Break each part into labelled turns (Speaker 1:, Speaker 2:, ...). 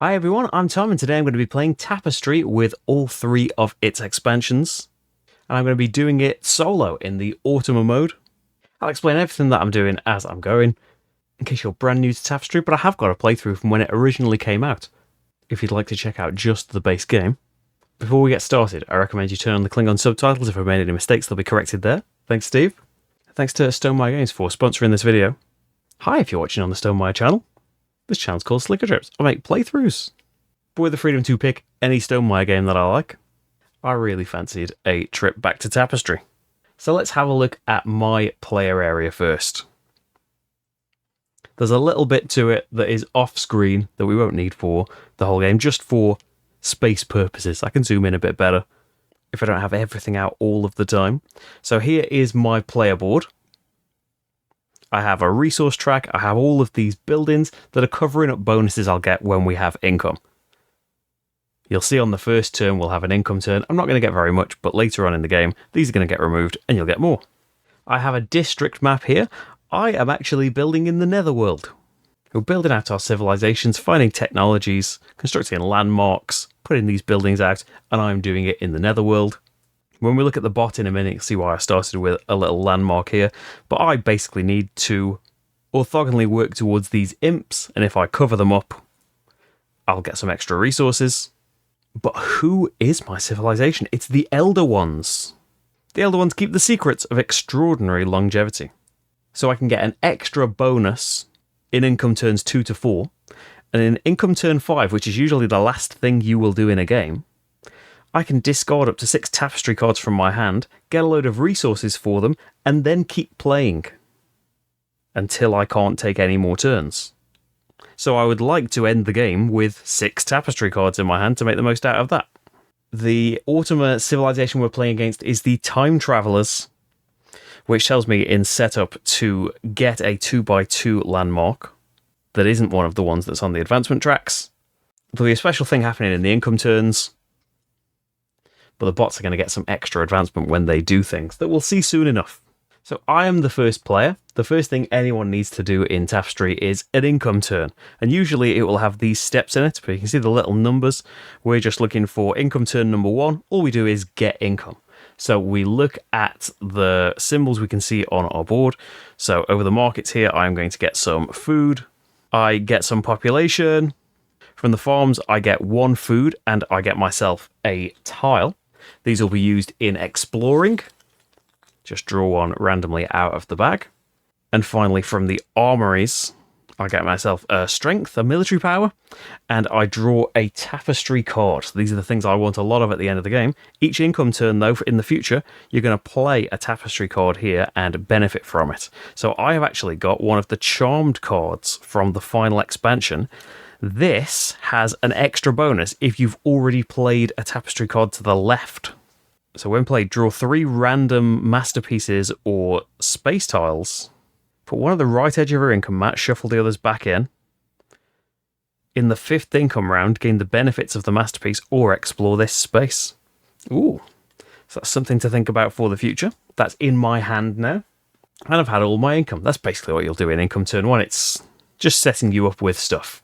Speaker 1: Hi everyone, I'm Tom and today I'm going to be playing Tapestry with all three of its expansions. And I'm going to be doing it solo in the Automa mode. I'll explain everything that I'm doing as I'm going, in case you're brand new to Tapestry, but I have got a playthrough from when it originally came out, if you'd like to check out just the base game. Before we get started, I recommend you turn on the Klingon subtitles. If I've made any mistakes, they'll be corrected there. Thanks Steve. Thanks to Stonemaier Games for sponsoring this video. Hi if you're watching on the Stonemaier channel. This channel's called Slickerdrips. I make playthroughs, but with the freedom to pick any Stonemaier game that I like. I really fancied a trip back to Tapestry. So let's have a look at my player area first. There's a little bit to it that is off screen that we won't need for the whole game, just for space purposes. I can zoom in a bit better if I don't have everything out all of the time. So here is my player board. I have a resource track. I have all of these buildings that are covering up bonuses I'll get when we have income. You'll see on the first turn we'll have an income turn. I'm not going to get very much, but later on in the game, these are going to get removed and you'll get more. I have a district map here. I am actually building in the Netherworld. We're building out our civilizations, finding technologies, constructing landmarks, putting these buildings out, and I'm doing it in the Netherworld. When we look at the bot in a minute, you'll see why I started with a little landmark here. But I basically need to orthogonally work towards these imps, and if I cover them up, I'll get some extra resources. But who is my civilization? It's the Elder Ones. The Elder Ones keep the secrets of extraordinary longevity. So I can get an extra bonus in income turns 2 to 4, and in income turn 5, which is usually the last thing you will do in a game, I can discard up to 6 Tapestry cards from my hand, get a load of resources for them, and then keep playing until I can't take any more turns. So I would like to end the game with 6 Tapestry cards in my hand to make the most out of that. The Automa civilization we're playing against is the Time Travelers, which tells me in setup to get a 2x2 landmark that isn't one of the ones that's on the advancement tracks. There'll be a special thing happening in the income turns, but the bots are going to get some extra advancement when they do things that we'll see soon enough. So I am the first player. The first thing anyone needs to do in Tapestry is an income turn. And usually it will have these steps in it, but you can see the little numbers. We're just looking for income turn number 1. All we do is get income. So we look at the symbols we can see on our board. So over the markets here, I'm going to get some food. I get some population. From the farms, I get 1 food and I get myself a tile. These will be used in exploring. Just draw one randomly out of the bag. And finally, from the armories, I get myself a strength, a military power, and I draw a tapestry card. So these are the things I want a lot of at the end of the game. Each income turn, though, in the future, you're going to play a tapestry card here and benefit from it. So I have actually got one of the charmed cards from the final expansion. This has an extra bonus if you've already played a tapestry card to the left. So when played, draw 3 random masterpieces or space tiles. Put one at the right edge of your income mat, shuffle the others back in. In the 5th income round, gain the benefits of the masterpiece or explore this space. Ooh, so that's something to think about for the future. That's in my hand now. And I've had all my income. That's basically what you'll do in income turn 1. It's just setting you up with stuff.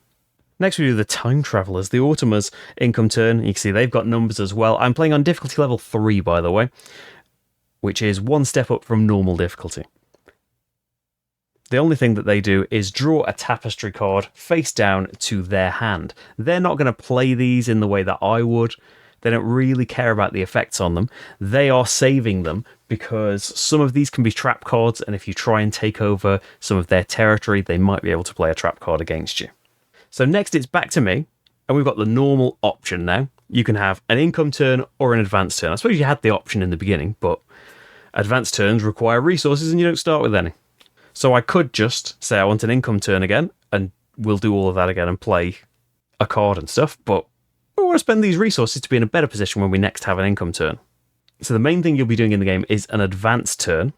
Speaker 1: Next we do the Time Travelers, the Automa's income turn. You can see they've got numbers as well. I'm playing on difficulty level 3, by the way, which is 1 step up from normal difficulty. The only thing that they do is draw a tapestry card face down to their hand. They're not going to play these in the way that I would. They don't really care about the effects on them. They are saving them because some of these can be trap cards, and if you try and take over some of their territory, they might be able to play a trap card against you. So next it's back to me, and we've got the normal option now. You can have an income turn or an advanced turn. I suppose you had the option in the beginning, but advanced turns require resources and you don't start with any. So I could just say I want an income turn again, and we'll do all of that again and play a card and stuff, but we want to spend these resources to be in a better position when we next have an income turn. So the main thing you'll be doing in the game is an advanced turn.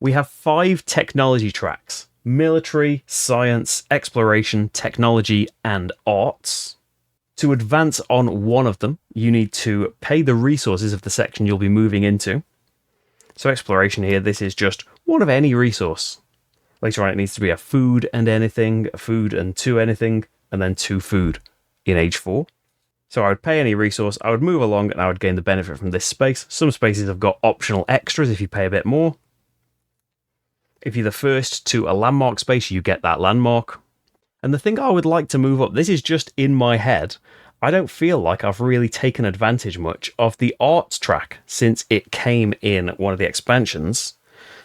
Speaker 1: We have 5 technology tracks: military, science, exploration, technology, and arts. To advance on one of them, you need to pay the resources of the section you'll be moving into. So exploration here, this is just one of any resource. Later on it needs to be a food and anything, a food and 2 anything, and then 2 food. in Age 4. So I would pay any resource, I would move along, and I would gain the benefit from this space. Some spaces have got optional extras if you pay a bit more. If you're the first to a landmark space, you get that landmark. And the thing I would like to move up, this is just in my head, I don't feel like I've really taken advantage much of the arts track since it came in one of the expansions.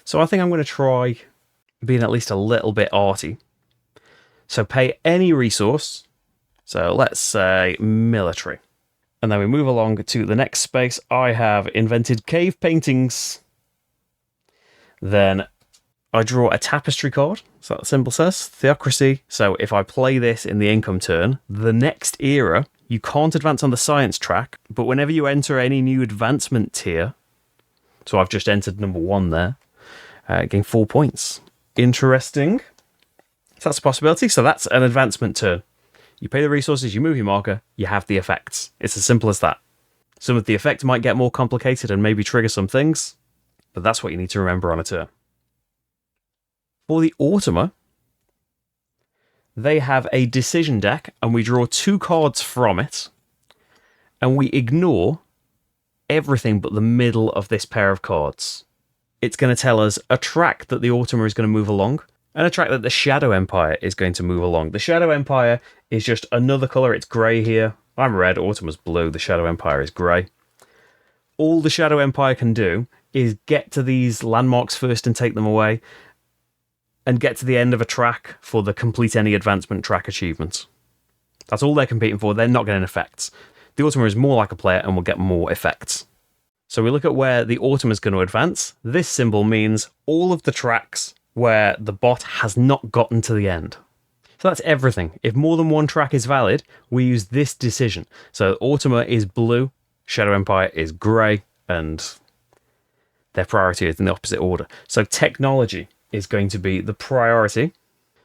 Speaker 1: So I think I'm going to try being at least a little bit arty. So pay any resource. So let's say military. And then we move along to the next space. I have invented cave paintings. Then I draw a tapestry card. So that symbol says theocracy. So if I play this in the income turn, the next era, you can't advance on the science track, but whenever you enter any new advancement tier, so I've just entered number 1 there, gain 4 points. Interesting. So that's a possibility. So that's an advancement turn. You pay the resources, you move your marker, you have the effects. It's as simple as that. Some of the effects might get more complicated and maybe trigger some things, but that's what you need to remember on a turn. For the Automa, they have a decision deck, and we draw 2 cards from it, and we ignore everything but the middle of this pair of cards. It's going to tell us a track that the Automa is going to move along, and a track that the Shadow Empire is going to move along. The Shadow Empire is just another colour. It's grey here. I'm red, Automa's blue. The Shadow Empire is grey. All the Shadow Empire can do is get to these landmarks first and take them away, and get to the end of a track for the complete any advancement track achievement. That's all they're competing for. They're not getting effects. The Automa is more like a player and will get more effects. So we look at where the Automa is going to advance. This symbol means all of the tracks where the bot has not gotten to the end. So that's everything. If more than one track is valid, we use this decision. So Automa is blue, Shadow Empire is grey, and their priority is in the opposite order. So technology is going to be the priority.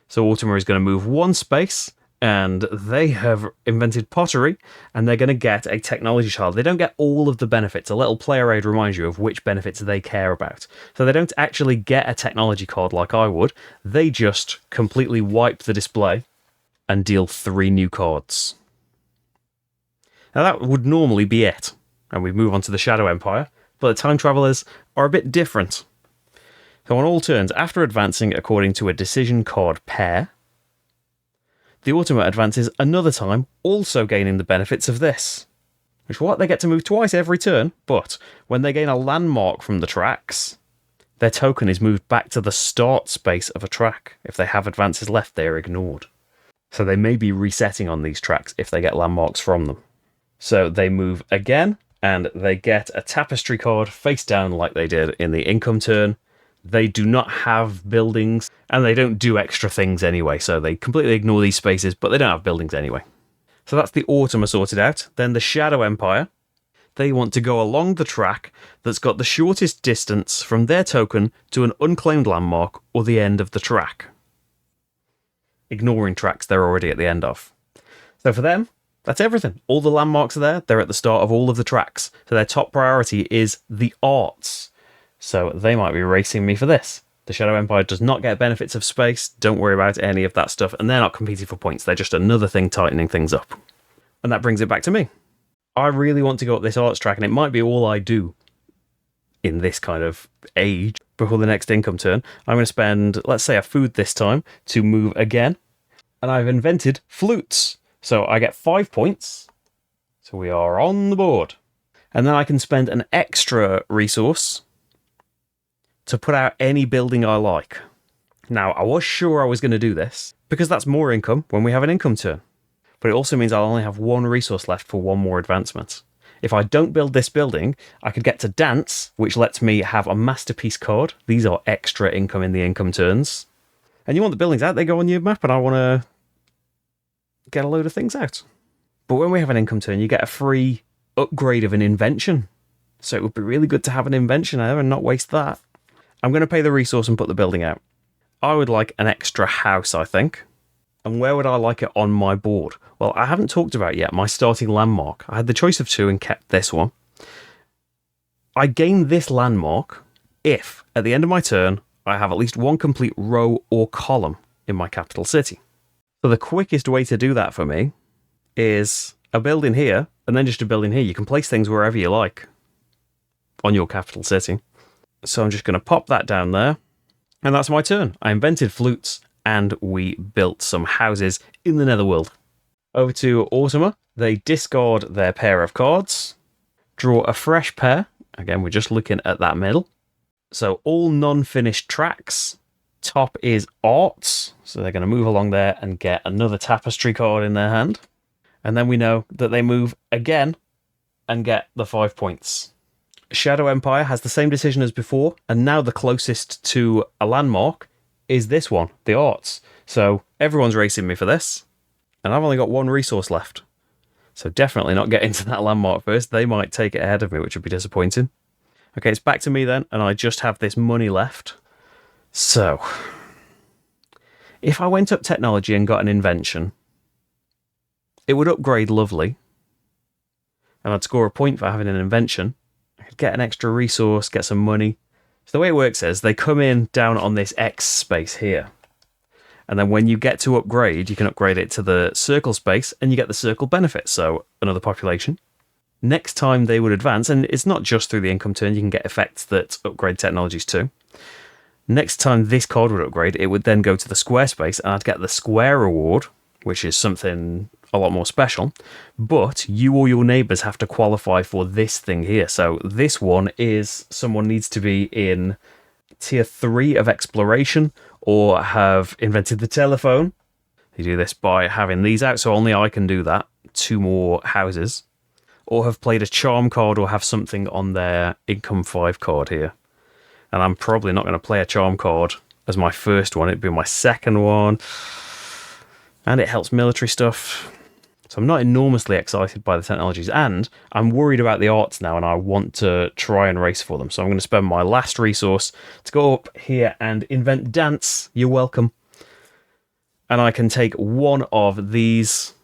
Speaker 1: So Automa is going to move 1 space, and they have invented pottery, and they're going to get a technology child. They don't get all of the benefits. A little player aid reminds you of which benefits they care about. So they don't actually get a technology card like I would. They just completely wipe the display and deal 3 new cards. Now that would normally be it. And we move on to the Shadow Empire, but the Time Travelers are a bit different. So on all turns, after advancing according to a decision card pair, the Automa advances another time, also gaining the benefits of this. Which what? They get to move twice every turn, but when they gain a landmark from the tracks, their token is moved back to the start space of a track. If they have advances left, they are ignored. So they may be resetting on these tracks if they get landmarks from them. So they move again, and they get a tapestry card face down like they did in the income turn. They do not have buildings, and they don't do extra things anyway, so they completely ignore these spaces, but they don't have buildings anyway. So that's the Automa sorted out. Then the Shadow Empire, they want to go along the track that's got the shortest distance from their token to an unclaimed landmark or the end of the track, ignoring tracks they're already at the end of. So for them, that's everything. All the landmarks are there. They're at the start of all of the tracks. So their top priority is the arts. So they might be racing me for this. The Shadow Empire does not get benefits of space. Don't worry about any of that stuff. And they're not competing for points. They're just another thing tightening things up. And that brings it back to me. I really want to go up this arts track, and it might be all I do in this kind of age before the next income turn. I'm going to spend, let's say, a food this time to move again. And I've invented flutes. So I get 5 points. So we are on the board. And then I can spend an extra resource to put out any building I like. Now, I was sure I was going to do this, because that's more income when we have an income turn. But it also means I'll only have 1 resource left for 1 more advancement. If I don't build this building, I could get to dance, which lets me have a masterpiece card. These are extra income in the income turns. And you want the buildings out, they go on your map, and I want to get a load of things out. But when we have an income turn, you get a free upgrade of an invention. So it would be really good to have an invention there and not waste that. I'm going to pay the resource and put the building out. I would like an extra house, I think. And where would I like it on my board? Well, I haven't talked about yet my starting landmark. I had the choice of 2 and kept this one. I gain this landmark if, at the end of my turn, I have at least 1 complete row or column in my capital city. So the quickest way to do that for me is a building here, and then just a building here. You can place things wherever you like on your capital city. So I'm just going to pop that down there, and that's my turn. I invented flutes, and we built some houses in the Netherworld. Over to Automa. They discard their pair of cards, draw a fresh pair. Again, we're just looking at that middle. So all non-finished tracks. Top is arts, so they're going to move along there and get another Tapestry card in their hand. And then we know that they move again and get the 5 points. Shadow Empire has the same decision as before, and now the closest to a landmark is this one, the arts. So everyone's racing me for this, and I've only got 1 resource left. So definitely not getting to that landmark first. They might take it ahead of me, which would be disappointing. Okay, it's back to me then, and I just have this money left. So, if I went up technology and got an invention, it would upgrade lovely, and I'd score a point for having an invention. I could get an extra resource, get some money. So the way it works is they come in down on this X space here. And then when you get to upgrade, you can upgrade it to the circle space and you get the circle benefit. So another population. Next time they would advance, and it's not just through the income turn, you can get effects that upgrade technologies too. Next time this card would upgrade, it would then go to the square space and I'd get the square reward, which is something a lot more special. But you or your neighbours have to qualify for this thing here. So this one is someone needs to be in tier 3 of exploration or have invented the telephone. You do this by having these out, so only I can do that. 2 more houses. Or have played a charm card or have something on their income 5 card here. And I'm probably not going to play a charm card as my first one. It'd be my second one. And it helps military stuff. So I'm not enormously excited by the technologies. And I'm worried about the arts now, and I want to try and race for them. So I'm going to spend my last resource to go up here and invent dance. You're welcome. And I can take one of these,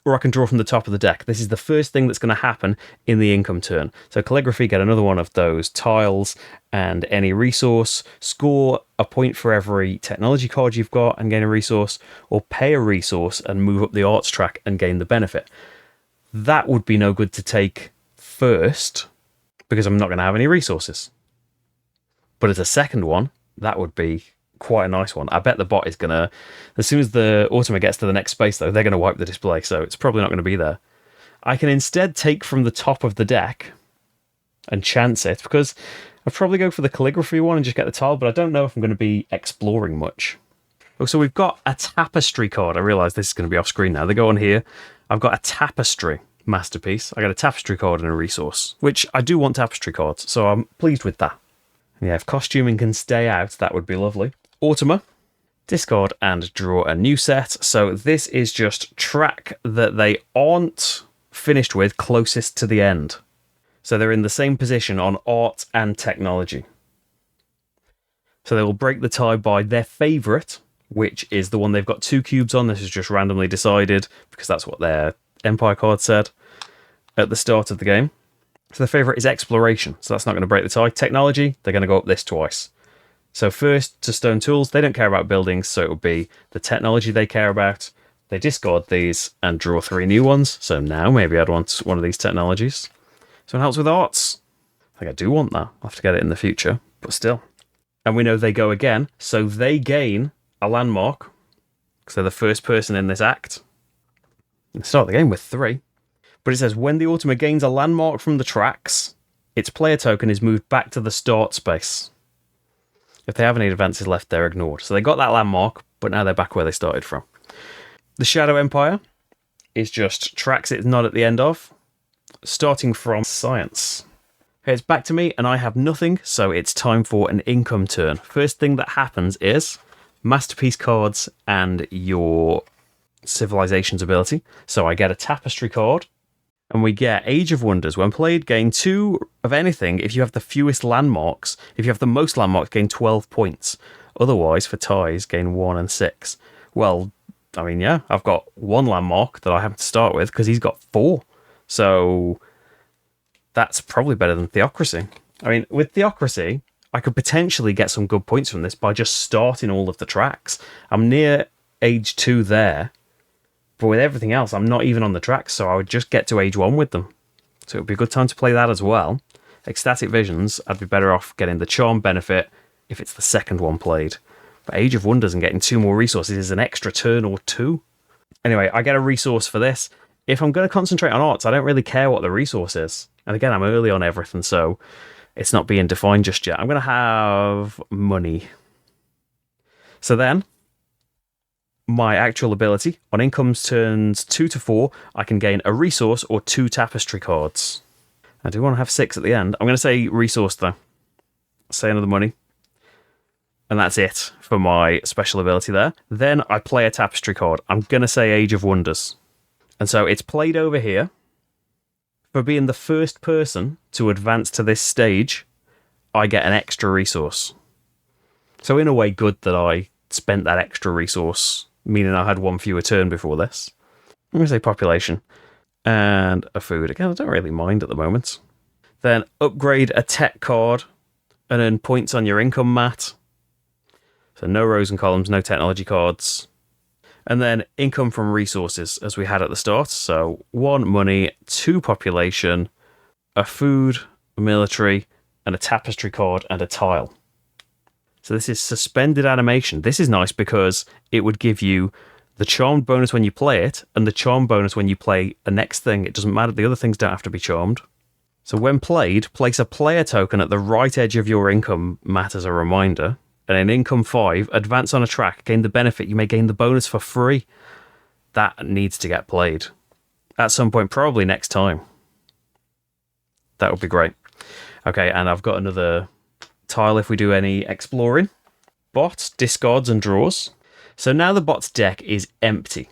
Speaker 1: or I can draw from the top of the deck. This is the first thing that's going to happen in the income turn. So calligraphy, get another one of those tiles and any resource, score a point for every technology card you've got and gain a resource, or pay a resource and move up the arts track and gain the benefit. That would be no good to take first because I'm not going to have any resources. But as a second one, that would be quite a nice one. I bet the bot is going to, as soon as the Automa gets to the next space though, they're going to wipe the display, so it's probably not going to be there. I can instead take from the top of the deck and chance it, because I'd probably go for the calligraphy one and just get the tile, but I don't know if I'm going to be exploring much. Oh, so we've got a tapestry card. I realise this is going to be off screen now. They go on here. I've got a tapestry masterpiece. I got a tapestry card and a resource, which I do want tapestry cards, so I'm pleased with that. Yeah, if costuming can stay out, that would be lovely. Automa, discard and draw a new set. So this is just track that they aren't finished with closest to the end. So they're in the same position on art and technology. So they will break the tie by their favourite, which is the one they've got 2 cubes on. This is just randomly decided because that's what their Empire card said at the start of the game. So their favourite is exploration, so that's not going to break the tie. Technology, they're going to go up this twice. So first to stone tools, they don't care about buildings, so it will be the technology they care about. They discard these and draw 3 new ones. So now maybe I'd want one of these technologies. So it helps with arts. I think I do want that. I'll have to get it in the future, but still. And we know they go again, so they gain a landmark, because they're the first person in this act. And start the game with 3. But it says, when the Automa gains a landmark from the tracks, its player token is moved back to the start space. If they have any advances left, they're ignored. So they got that landmark, but now they're back where they started from. The Shadow Empire is just tracks it's not at the end of, starting from science. Okay, it's back to me, and I have nothing, so it's time for an income turn. First thing that happens is masterpiece cards and your civilization's ability. So I get a tapestry card, and we get Age of Wonders. When played, gain 2 of anything if you have the fewest landmarks. If you have the most landmarks, gain 12 points. Otherwise, for ties, gain 1 and 6. Well, I mean, yeah, I've got 1 landmark that I have to start with because he's got 4. So that's probably better than Theocracy. I mean, with Theocracy, I could potentially get some good points from this by just starting all of the tracks. I'm near age 2 there. But with everything else, I'm not even on the tracks, so I would just get to age 1 with them. So it would be a good time to play that as well. Ecstatic Visions, I'd be better off getting the Charm benefit if it's the second one played. But Age of Wonders and getting 2 more resources is an extra turn or 2. Anyway, I get a resource for this. If I'm going to concentrate on arts, I don't really care what the resource is. And again, I'm early on everything, so it's not being defined just yet. I'm going to have money. So then, my actual ability, on incomes turns 2 to 4, I can gain a resource or 2 tapestry cards. I do want to have 6 at the end. I'm going to say resource, though. Say another money. And that's it for my special ability there. Then I play a tapestry card. I'm going to say Age of Wonders. And so it's played over here. For being the first person to advance to this stage, I get an extra resource. So in a way, good that I spent that extra resource, meaning I had 1 fewer turn before this. I'm going to say population. And a food. Again, I don't really mind at the moment. Then upgrade a tech card and earn points on your income mat. So no rows and columns, no technology cards. And then income from resources, as we had at the start. So 1 money, 2 population, a food, a military, and a tapestry card, and a tile. So this is suspended animation. This is nice because it would give you the charmed bonus when you play it, and the charm bonus when you play the next thing. It doesn't matter, the other things don't have to be charmed. So when played, place a player token at the right edge of your income mat as a reminder. And in income 5, advance on a track, gain the benefit. You may gain the bonus for free. That needs to get played. At some point, probably next time. That would be great. Okay, and I've got another tile if we do any exploring. Bot, discards and draws. So now the bot's deck is empty.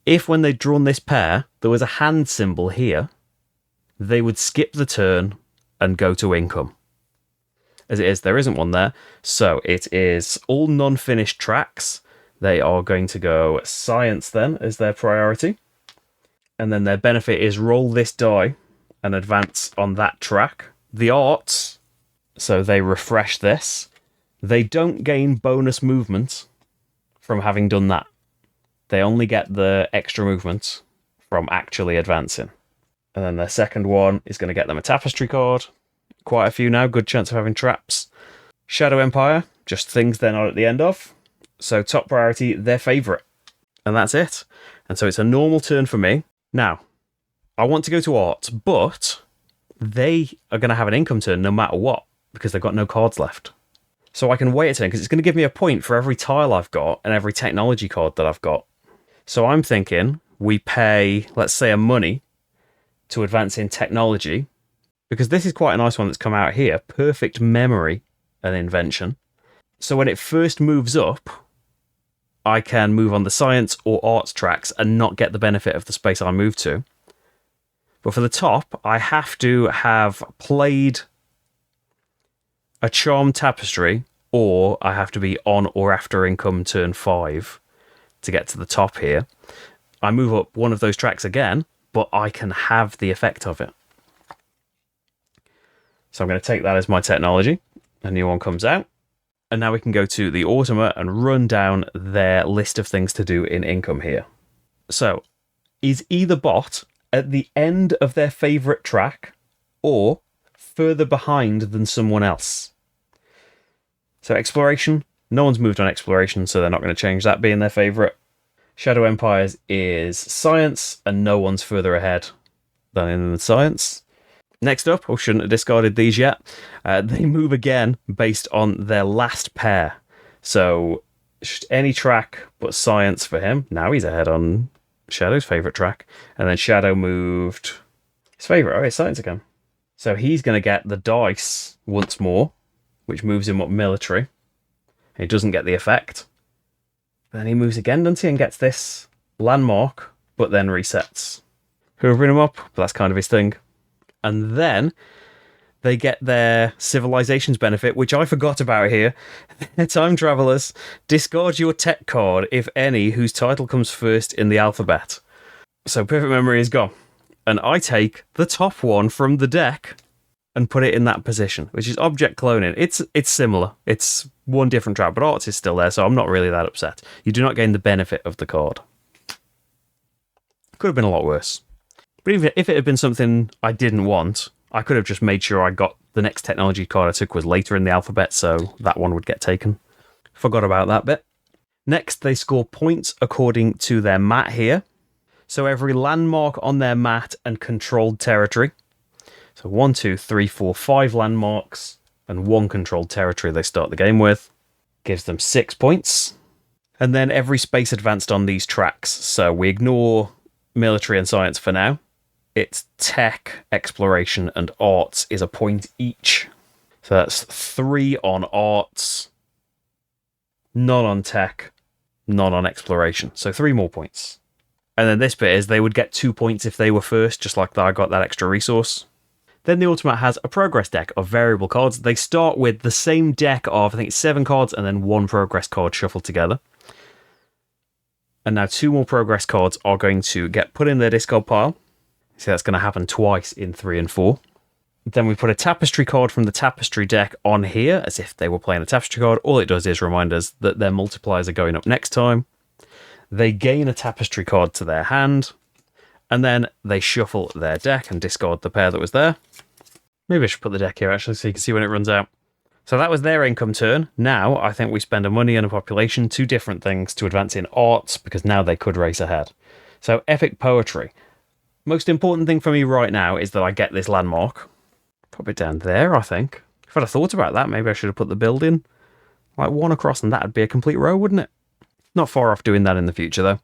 Speaker 1: If when they'd drawn this pair, there was a hand symbol here, they would skip the turn and go to income. As it is, there isn't one there. So it is all non-finished tracks. They are going to go science then as their priority. And then their benefit is roll this die and advance on that track. The arts, so they refresh this. They don't gain bonus movement from having done that. They only get the extra movement from actually advancing. And then their second one is going to get them a tapestry card. Quite a few now, good chance of having traps. Shadow Empire, just things they're not at the end of. So top priority, their favourite. And that's it. And so it's a normal turn for me. Now, I want to go to arts, but they are going to have an income turn no matter what, because they've got no cards left. So I can wait a turn, because it's going to give me a point for every tile I've got and every technology card that I've got. So I'm thinking we pay, let's say, a money to advance in technology, because this is quite a nice one that's come out here. Perfect memory and invention. So when it first moves up, I can move on the science or arts tracks and not get the benefit of the space I move to. But for the top, I have to have played a charm tapestry, or I have to be on or after income turn 5 to get to the top here. I move up one of those tracks again, but I can have the effect of it. So I'm going to take that as my technology. A new one comes out. And now we can go to the Automa and run down their list of things to do in income here. So, is either bot at the end of their favourite track or further behind than someone else? So exploration, no one's moved on exploration, so they're not going to change that being their favourite. Shadow Empires is science, and no one's further ahead than in the science. Next up, I shouldn't have discarded these yet. They move again based on their last pair. So any track but science for him. Now he's ahead on Shadow's favourite track. And then Shadow moved his favourite. Oh, it's science again. So he's going to get the dice once more, which moves him up military. He doesn't get the effect. Then he moves again, doesn't he, and gets this landmark, but then resets. Hoovering him up, but that's kind of his thing. And then they get their civilizations benefit, which I forgot about here. Time travelers, discard your tech card, if any, whose title comes first in the alphabet. So perfect memory is gone. And I take the top one from the deck and put it in that position, which is object cloning. It's similar. It's one different track, but arts is still there, so I'm not really that upset. You do not gain the benefit of the card. Could have been a lot worse. But even if it had been something I didn't want, I could have just made sure I got the next technology card I took was later in the alphabet, so that one would get taken. Forgot about that bit. Next, they score points according to their mat here. So every landmark on their mat and controlled territory. So 1, 2, 3, 4, 5 landmarks and 1 controlled territory they start the game with. Gives them 6 points. And then every space advanced on these tracks. So we ignore military and science for now. It's tech, exploration, and arts is a point each. So that's 3 on arts, none on tech, none on exploration. So 3 more points. And then this bit is they would get 2 points if they were first, just like I got that extra resource. Then the automat has a progress deck of variable cards. They start with the same deck of, I think it's 7 cards and then 1 progress card shuffled together. And now 2 more progress cards are going to get put in their discard pile. So that's going to happen twice in 3 and 4. Then we put a Tapestry card from the Tapestry deck on here, as if they were playing a Tapestry card. All it does is remind us that their multipliers are going up next time. They gain a Tapestry card to their hand, and then they shuffle their deck and discard the pair that was there. Maybe I should put the deck here, actually, so you can see when it runs out. So that was their income turn. Now, I think we spend a money and a population, 2 different things to advance in arts, because now they could race ahead. So, epic poetry. Most important thing for me right now is that I get this landmark. Pop it down there, I think. If I'd have thought about that, maybe I should have put the building like 1 across, and that'd be a complete row, wouldn't it? Not far off doing that in the future, though.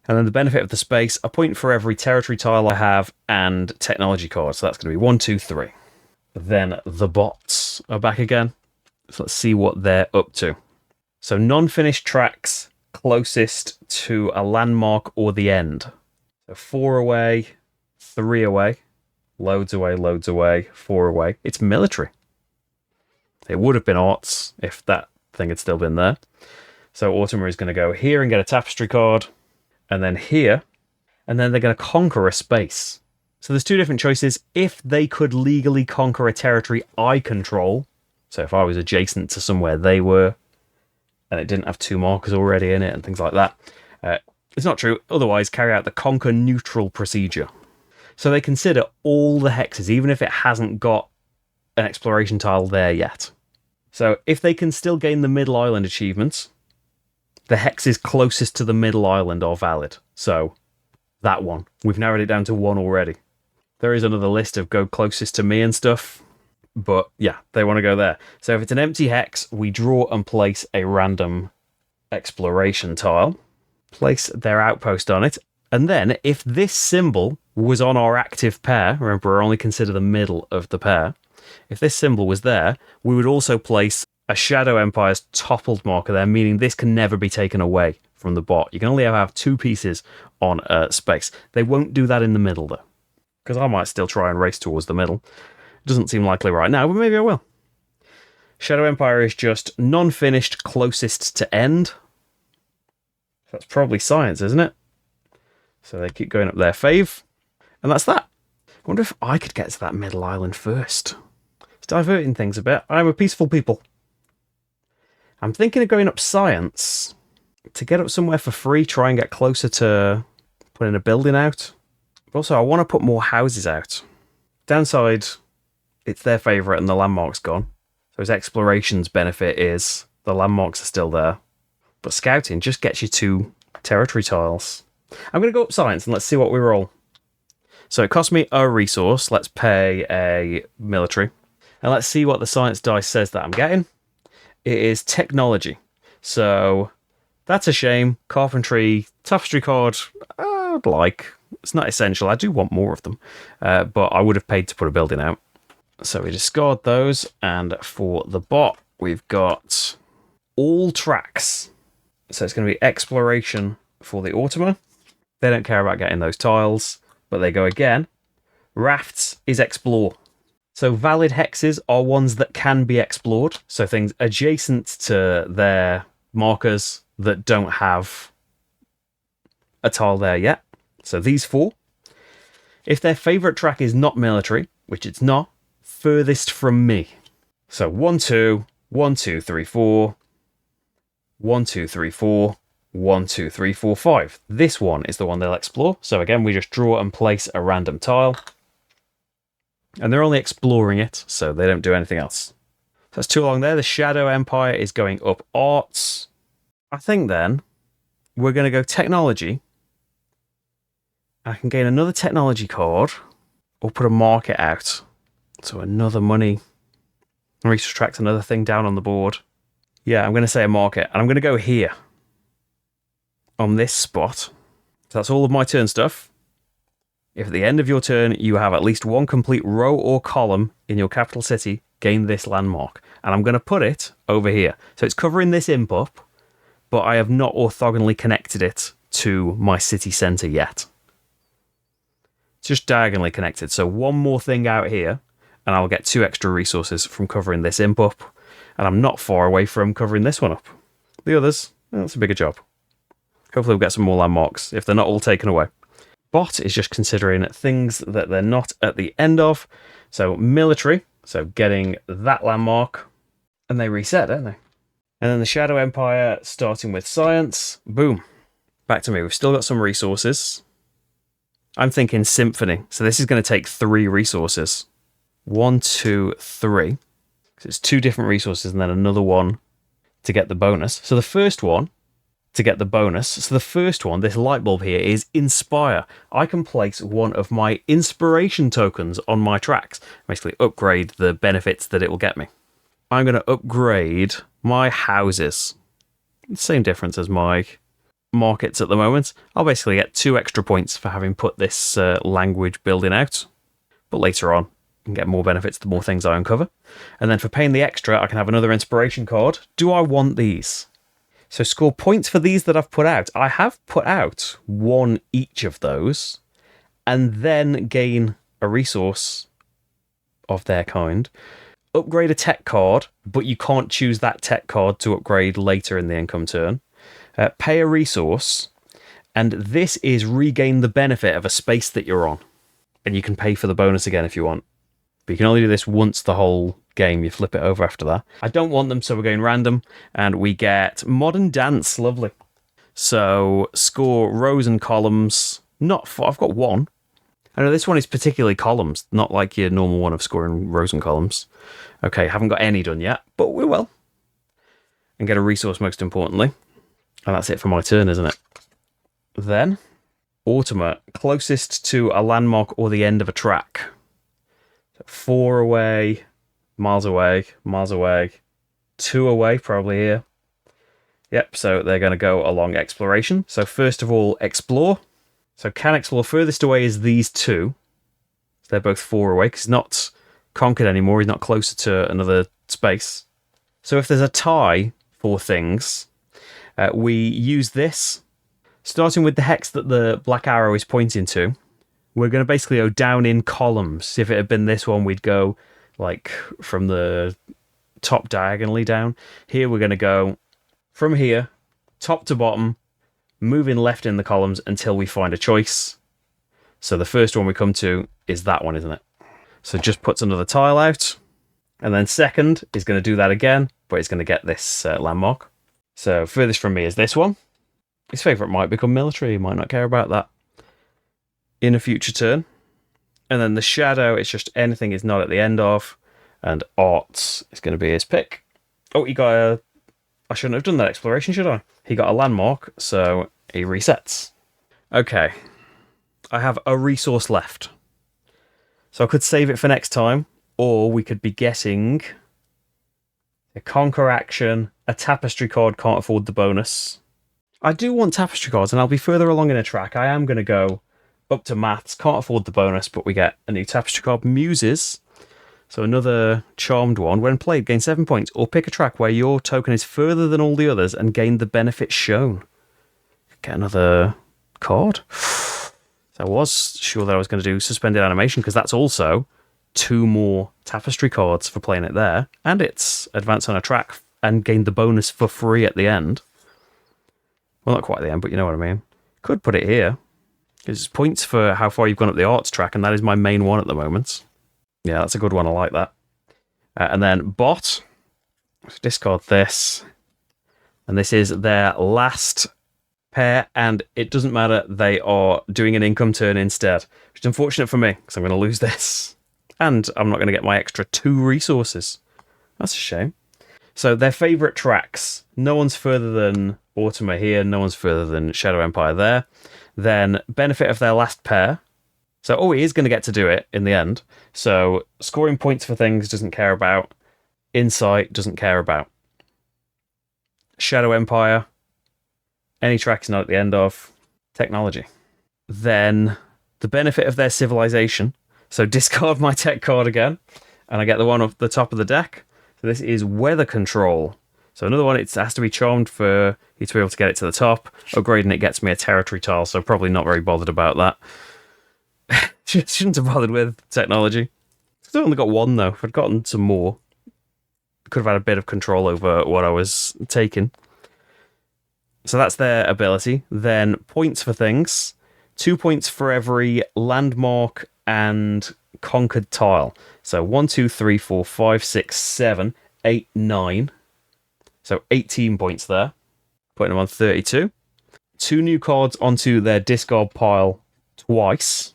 Speaker 1: And then the benefit of the space, a point for every territory tile I have and technology card. So that's going to be 1, 2, 3. Then the bots are back again. So let's see what they're up to. So non-finished tracks closest to a landmark or the end. So 4 away, 3 away, loads away, 4 away. It's military. It would have been arts if that thing had still been there. So Automa is going to go here and get a Tapestry card, and then here, and then they're going to conquer a space. So there's 2 different choices. If they could legally conquer a territory I control, so if I was adjacent to somewhere they were, and it didn't have 2 markers already in it and things like that, it's not true. Otherwise, carry out the conquer neutral procedure. So they consider all the hexes, even if it hasn't got an exploration tile there yet. So if they can still gain the middle island achievements, the hexes closest to the middle island are valid. So that one. We've narrowed it down to 1 already. There is another list of go closest to me and stuff. But yeah, they want to go there. So if it's an empty hex, we draw and place a random exploration tile. Place their outpost on it. And then if this symbol was on our active pair, remember we're only consider the middle of the pair. If this symbol was there, we would also place a Shadow Empire's toppled marker there, meaning this can never be taken away from the bot. You can only have 2 pieces on a space. They won't do that in the middle, though, because I might still try and race towards the middle. It doesn't seem likely right now, but maybe I will. Shadow Empire is just non-finished closest to end. That's probably science, isn't it? So they keep going up their fave. And that's that. I wonder if I could get to that middle island first. It's diverting things a bit. I'm a peaceful people. I'm thinking of going up science to get up somewhere for free, try and get closer to putting a building out. But also, I want to put more houses out. Downside, it's their favourite and the landmark's gone. So his exploration's benefit is the landmarks are still there. But scouting just gets you 2 territory tiles. I'm going to go up science and let's see what we roll. So it cost me a resource. Let's pay a military. And let's see what the science dice says that I'm getting. It is technology. So that's a shame. Carpentry, Tapestry card, I'd like. It's not essential. I do want more of them. But I would have paid to put a building out. So we discard those. And for the bot, we've got all tracks. So it's going to be exploration for the Automa. They don't care about getting those tiles, but they go again. Rafts is explore. So valid hexes are ones that can be explored. So things adjacent to their markers that don't have a tile there yet. So these 4. If their favourite track is not military, which it's not, furthest from me. So 1, 2, 1, 2, 3, 4. 1, 2, 3, 4. 1, 2, 3, 4, 5. This one is the one they'll explore. So again, we just draw and place a random tile. And they're only exploring it, so they don't do anything else. So that's 2 along there. The Shadow Empire is going up arts. I think then we're going to go technology. I can gain another technology card or put a market out. So another money. Retract another thing down on the board. Yeah, I'm going to say a market. And I'm going to go here. On this spot. So that's all of my turn stuff. If at the end of your turn you have at least 1 complete row or column in your capital city, gain this landmark. And I'm going to put it over here. So it's covering this imp up, but I have not orthogonally connected it to my city centre yet. It's just diagonally connected. So 1 more thing out here, and I'll get 2 extra resources from covering this imp up. And I'm not far away from covering this one up. The others, well, that's a bigger job. Hopefully we'll get some more landmarks, if they're not all taken away. Bot is just considering things that they're not at the end of. So military, so getting that landmark. And they reset, don't they? And then the Shadow Empire, starting with science. Boom. Back to me. We've still got some resources. I'm thinking symphony. So this is going to take 3 resources. 1, 2, 3. So it's 2 different resources and then another one to get the bonus. So the first one to get the bonus. So the first one, this light bulb here, is Inspire. I can place one of my inspiration tokens on my tracks. Basically upgrade the benefits that it will get me. I'm going to upgrade my houses. Same difference as my markets at the moment. I'll basically get 2 extra points for having put this language building out. But later on, I can get more benefits the more things I uncover. And then for paying the extra, I can have another inspiration card. Do I want these? So score points for these that I've put out. I have put out 1 each of those, and then gain a resource of their kind. Upgrade a tech card, but you can't choose that tech card to upgrade later in the income turn. Pay a resource, and this is regain the benefit of a space that you're on. And you can pay for the bonus again if you want. But you can only do this once the whole game. You flip it over after that. I don't want them, so we're going random. And we get Modern Dance. Lovely. So score rows and columns. Not 4. I've got 1. I know this one is particularly columns, not like your normal one of scoring rows and columns. Okay, haven't got any done yet, but we will. And get a resource most importantly. And that's it for my turn, isn't it? Then, Automate, closest to a landmark or the end of a track. 4 away, miles away, 2 away, probably here. Yep, so they're going to go along exploration. So first of all, explore. So can explore. Furthest away is these 2. So they're both 4 away, because he's not conquered anymore. He's not closer to another space. So if there's a tie for things, we use this. Starting with the hex that the black arrow is pointing to, we're going to basically go down in columns. If it had been this one, we'd go like from the top diagonally down. Here we're going to go from here, top to bottom, moving left in the columns until we find a choice. So the first one we come to is that one, isn't it? So just puts another tile out. And then second is going to do that again, but it's going to get this landmark. So furthest from me is this one. His favourite might become military. He might not care about that in a future turn. And then the shadow, it's just anything is not at the end of. And arts is going to be his pick. Oh, he got a... I shouldn't have done that exploration, should I? He got a landmark, so he resets. Okay. I have a resource left. So I could save it for next time, or we could be getting a conquer action, a tapestry card, can't afford the bonus. I do want tapestry cards, and I'll be further along in a track. I am going to go up to maths, can't afford the bonus, but we get a new tapestry card, muses. So another charmed one. When played, gain 7 points, or pick a track where your token is further than all the others and gain the benefit shown. Get another card. So I was sure that I was going to do suspended animation, because that's also 2 more tapestry cards for playing it there. And it's advance on a track and gain the bonus for free at the end. Well, not quite at the end, but you know what I mean. Could put it here. It's points for how far you've gone up the arts track, and that is my main one at the moment. Yeah, that's a good one. I like that. And then bot. Discard this. And this is their last pair, and it doesn't matter, they are doing an income turn instead, which is unfortunate for me because I'm going to lose this, and I'm not going to get my extra 2 resources. That's a shame. So their favourite tracks, no one's further than Automa here, no one's further than Shadow Empire there. Then benefit of their last pair. So, he is going to get to do it in the end. So scoring points for things doesn't care about. Insight doesn't care about. Shadow Empire, any track is not at the end of. Technology. Then the benefit of their civilization. So discard my tech card again, and I get the one off the top of the deck. So this is weather control. So another one, it has to be charmed for you to be able to get it to the top. Upgrading it gets me a territory tile, so probably not very bothered about that. Shouldn't have bothered with technology. I've only got 1 though. If I'd gotten some more, could have had a bit of control over what I was taking. So that's their ability. Then points for things. 2 points for every landmark and conquered tile. So 1, 2, 3, 4, 5, 6, 7, 8, 9. So 18 points there. Putting them on 32. 2 new cards onto their discard pile twice.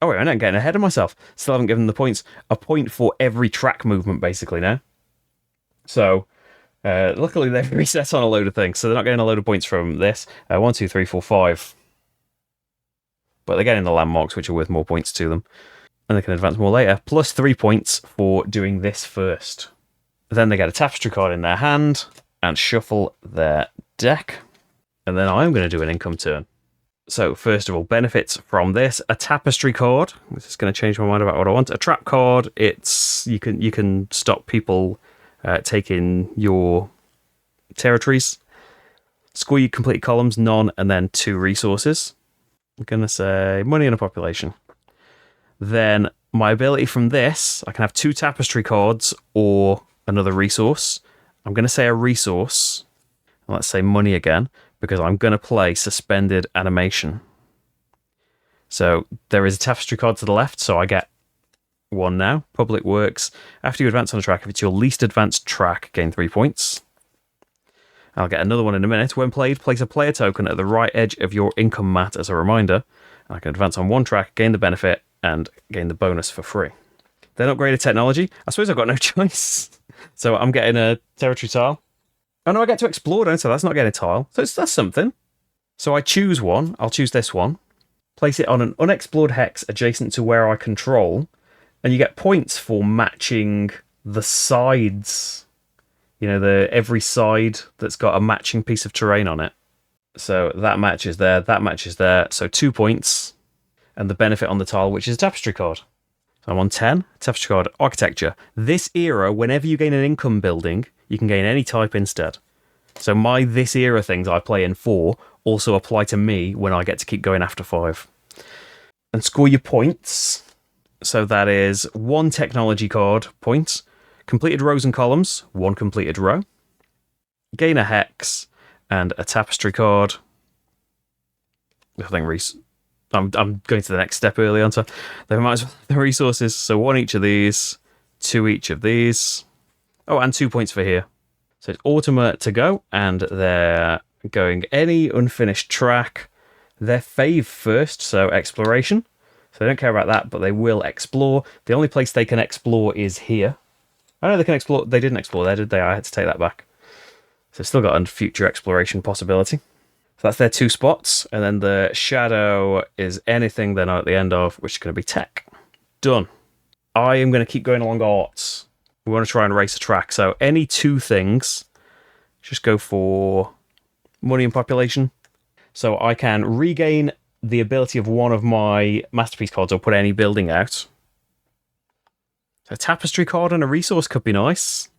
Speaker 1: Oh wait, I'm not getting ahead of myself. Still haven't given them the points. A point for every track movement, basically, now. So, luckily they've reset on a load of things, so they're not getting a load of points from this. 1, 2, 3, 4, 5. But they're getting the landmarks, which are worth more points to them. And they can advance more later. Plus 3 points for doing this first. Then they get a Tapestry card in their hand and shuffle their deck. And then I'm going to do an income turn. So, first of all, benefits from this. A Tapestry card. This is going to change my mind about what I want. A trap card. It's you can stop people taking your territories. Score your complete columns, none, and then 2 resources. I'm going to say money and a population. Then my ability from this, I can have 2 Tapestry cards or another resource. I'm going to say a resource. Let's say money again, because I'm going to play Suspended Animation. So there is a Tapestry card to the left, so I get 1 now. Public Works. After you advance on a track, if it's your least advanced track, gain 3 points. I'll get another one in a minute. When played, place a player token at the right edge of your income mat as a reminder. I can advance on 1 track, gain the benefit, and gain the bonus for free. Then upgraded technology. I suppose I've got no choice. So I'm getting a territory tile. Oh no, I get to explore, don't I? So that's not getting a tile. So that's something. So I choose one. I'll choose this one. Place it on an unexplored hex adjacent to where I control. And you get points for matching the sides. You know, every side that's got a matching piece of terrain on it. So that matches there, that matches there. So 2 points. And the benefit on the tile, which is a Tapestry card. So I'm on 10. Tapestry card, Architecture. This era, whenever you gain an income building, you can gain any type instead. So my this era things I play in 4 also apply to me when I get to keep going after 5. And score your points. So that is 1 technology card point. Completed rows and columns, 1 completed row. Gain a hex and a Tapestry card. I think I'm going to the next step early on, so they might as well have the resources. So 1 each of these, 2 each of these. Oh, and 2 points for here. So it's Automa to go, and they're going any unfinished track. Their fave first, so exploration. So they don't care about that, but they will explore. The only place they can explore is here. I know they can explore. They didn't explore there, did they? I had to take that back. So still got a future exploration possibility. So that's their 2 spots. And then the shadow is anything they're not at the end of, which is going to be tech. Done. I am going to keep going along arts. We want to try and race a track. So any 2 things, just go for money and population. So I can regain the ability of one of my masterpiece cards or put any building out. So a Tapestry card and a resource could be nice.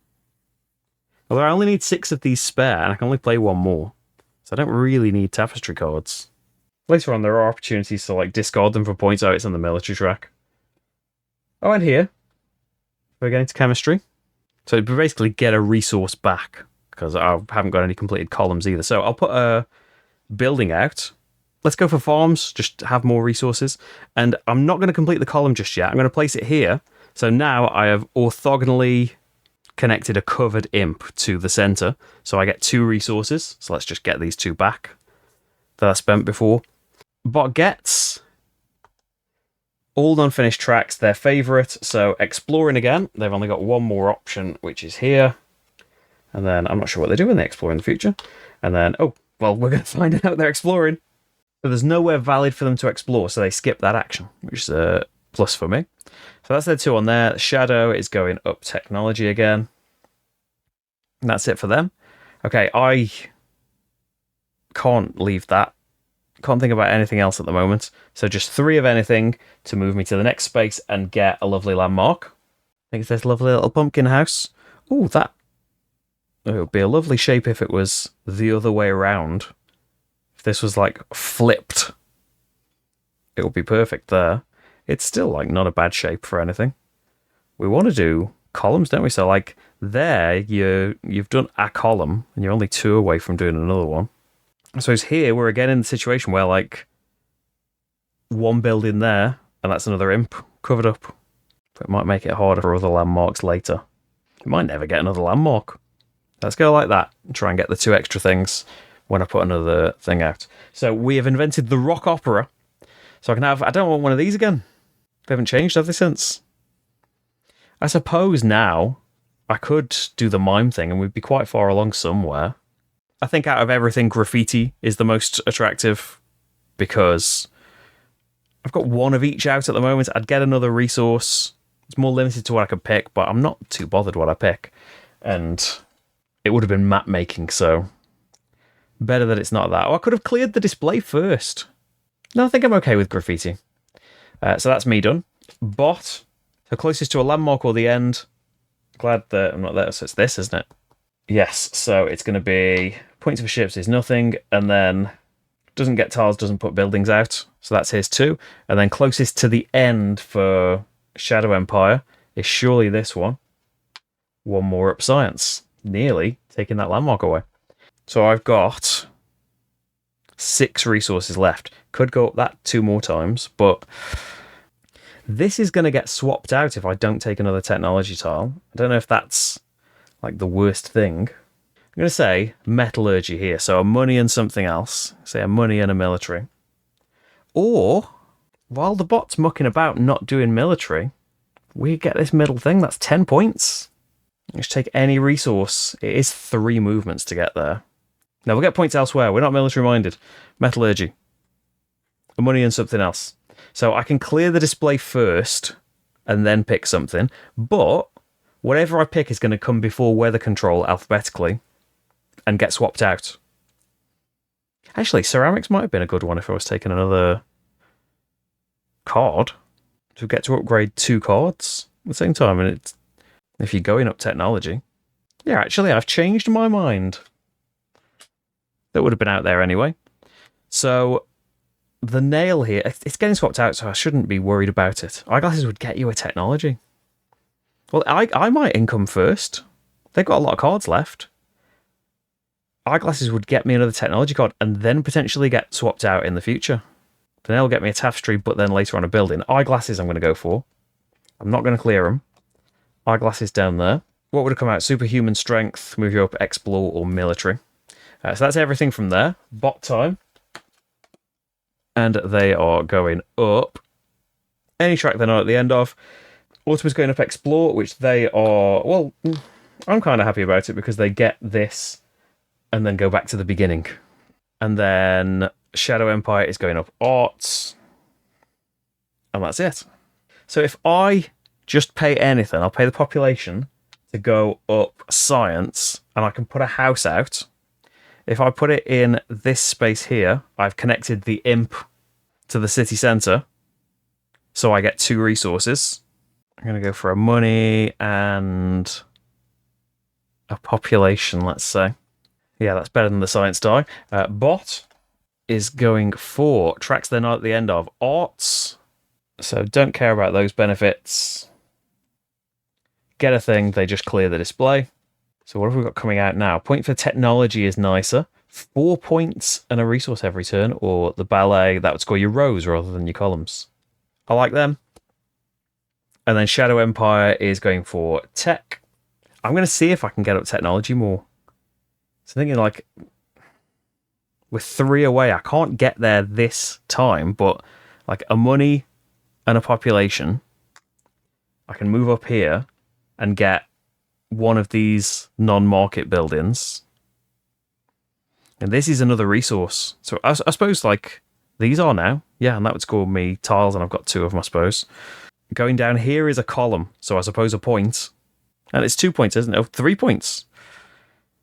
Speaker 1: Although I only need 6 of these spare, and I can only play 1 more. So I don't really need Tapestry cards. Later on, there are opportunities to discard them for points. Oh, it's on the military track. Oh, and here. We're getting to chemistry. So basically get a resource back, because I haven't got any completed columns either. So I'll put a building out. Let's go for farms, just have more resources. And I'm not going to complete the column just yet. I'm going to place it here. So now I have orthogonally connected a covered imp to the center. So I get 2 resources. So let's just get these 2 back. that I spent before. Bot gets all unfinished tracks, their favourite. So exploring again, they've only got one more option, which is here. And then I'm not sure what they do when they explore in the future. And then, oh, well, we're going to find out they're exploring. So there's nowhere valid for them to explore, so they skip that action, which is a plus for me. So that's their 2 on there. Shadow is going up technology again. And that's it for them. Okay, I can't leave that. Can't think about anything else at the moment. So just 3 of anything to move me to the next space and get a lovely landmark. I think it's this lovely little pumpkin house. Oh, that. It would be a lovely shape if it was the other way around. If this was like flipped, it would be perfect there. It's still like not a bad shape for anything. We want to do columns, don't we? So like there, you've done a column and you're only 2 away from doing another one. I suppose here we're again in the situation where like one building there and that's another imp covered up. But it might make it harder for other landmarks later. You might never get another landmark. Let's go like that and try and get the 2 extra things when I put another thing out. So we have invented the rock opera. So I can have, I don't want one of these again. They haven't changed, have they, since? I suppose now I could do the mime thing and we'd be quite far along somewhere. I think out of everything, graffiti is the most attractive because I've got 1 of each out at the moment. I'd get another resource. It's more limited to what I could pick, but I'm not too bothered what I pick. And it would have been map making, so better that it's not that. Oh, I could have cleared the display first. No, I think I'm okay with graffiti. So that's me done. Bot, so closest to a landmark or the end. Glad that I'm not there, so it's this, isn't it? Yes, so it's going to be points for ships is nothing, and then doesn't get tiles, doesn't put buildings out. So that's his 2. And then closest to the end for Shadow Empire is surely this one. 1 more up science. Nearly taking that landmark away. So I've got 6 resources left. Could go up that 2 more times, but this is going to get swapped out if I don't take another technology tile. I don't know if that's like the worst thing. I'm going to say metallurgy here. So a money and something else. Say a money and a military. Or, while the bot's mucking about not doing military, we get this middle thing. That's 10 points. Just take any resource. It is 3 movements to get there. Now we'll get points elsewhere. We're not military minded. Metallurgy. A money and something else. So I can clear the display first and then pick something. But whatever I pick is going to come before weather control alphabetically and get swapped out. Actually, ceramics might have been a good one if I was taking another card. To get to upgrade 2 cards at the same time. And it's, if you're going up technology. Yeah, actually, I've changed my mind. That would have been out there anyway. So the nail here, it's getting swapped out, so I shouldn't be worried about it. Eyeglasses would get you a technology. Well, I might income first. They've got a lot of cards left. Eyeglasses would get me another technology card and then potentially get swapped out in the future. The nail will get me a tapestry, but then later on a building. Eyeglasses I'm going to go for. I'm not going to clear them. Eyeglasses down there. What would have come out? Superhuman strength, move you up, explore, or military. So that's everything from there. Bot time. And they are going up. Any track they're not at the end of. Autumn is going up explore, which they are... Well, I'm kind of happy about it because they get this and then go back to the beginning. And then Shadow Empire is going up arts. And that's it. So if I just pay anything, I'll pay the population to go up science, and I can put a house out. If I put it in this space here, I've connected the imp to the city centre, so I get 2 resources. I'm going to go for a money and a population, let's say. Yeah, that's better than the science die. Bot is going for tracks they're not at the end of. Arts, so don't care about those benefits. Get a thing, they just clear the display. So what have we got coming out now? Point for technology is nicer. 4 points and a resource every turn, or the ballet, that would score your rows rather than your columns. I like them. And then Shadow Empire is going for tech. I'm going to see if I can get up technology more. So thinking like We're 3 away. I can't get there this time, but like a money and a population, I can move up here and get one of these non-market buildings. And this is another resource. So I suppose like these are now. Yeah, and that would score me tiles, and I've got 2 of them, I suppose. Going down here is a column, so I suppose a point. And it's 2 points, isn't it? Oh, 3 points.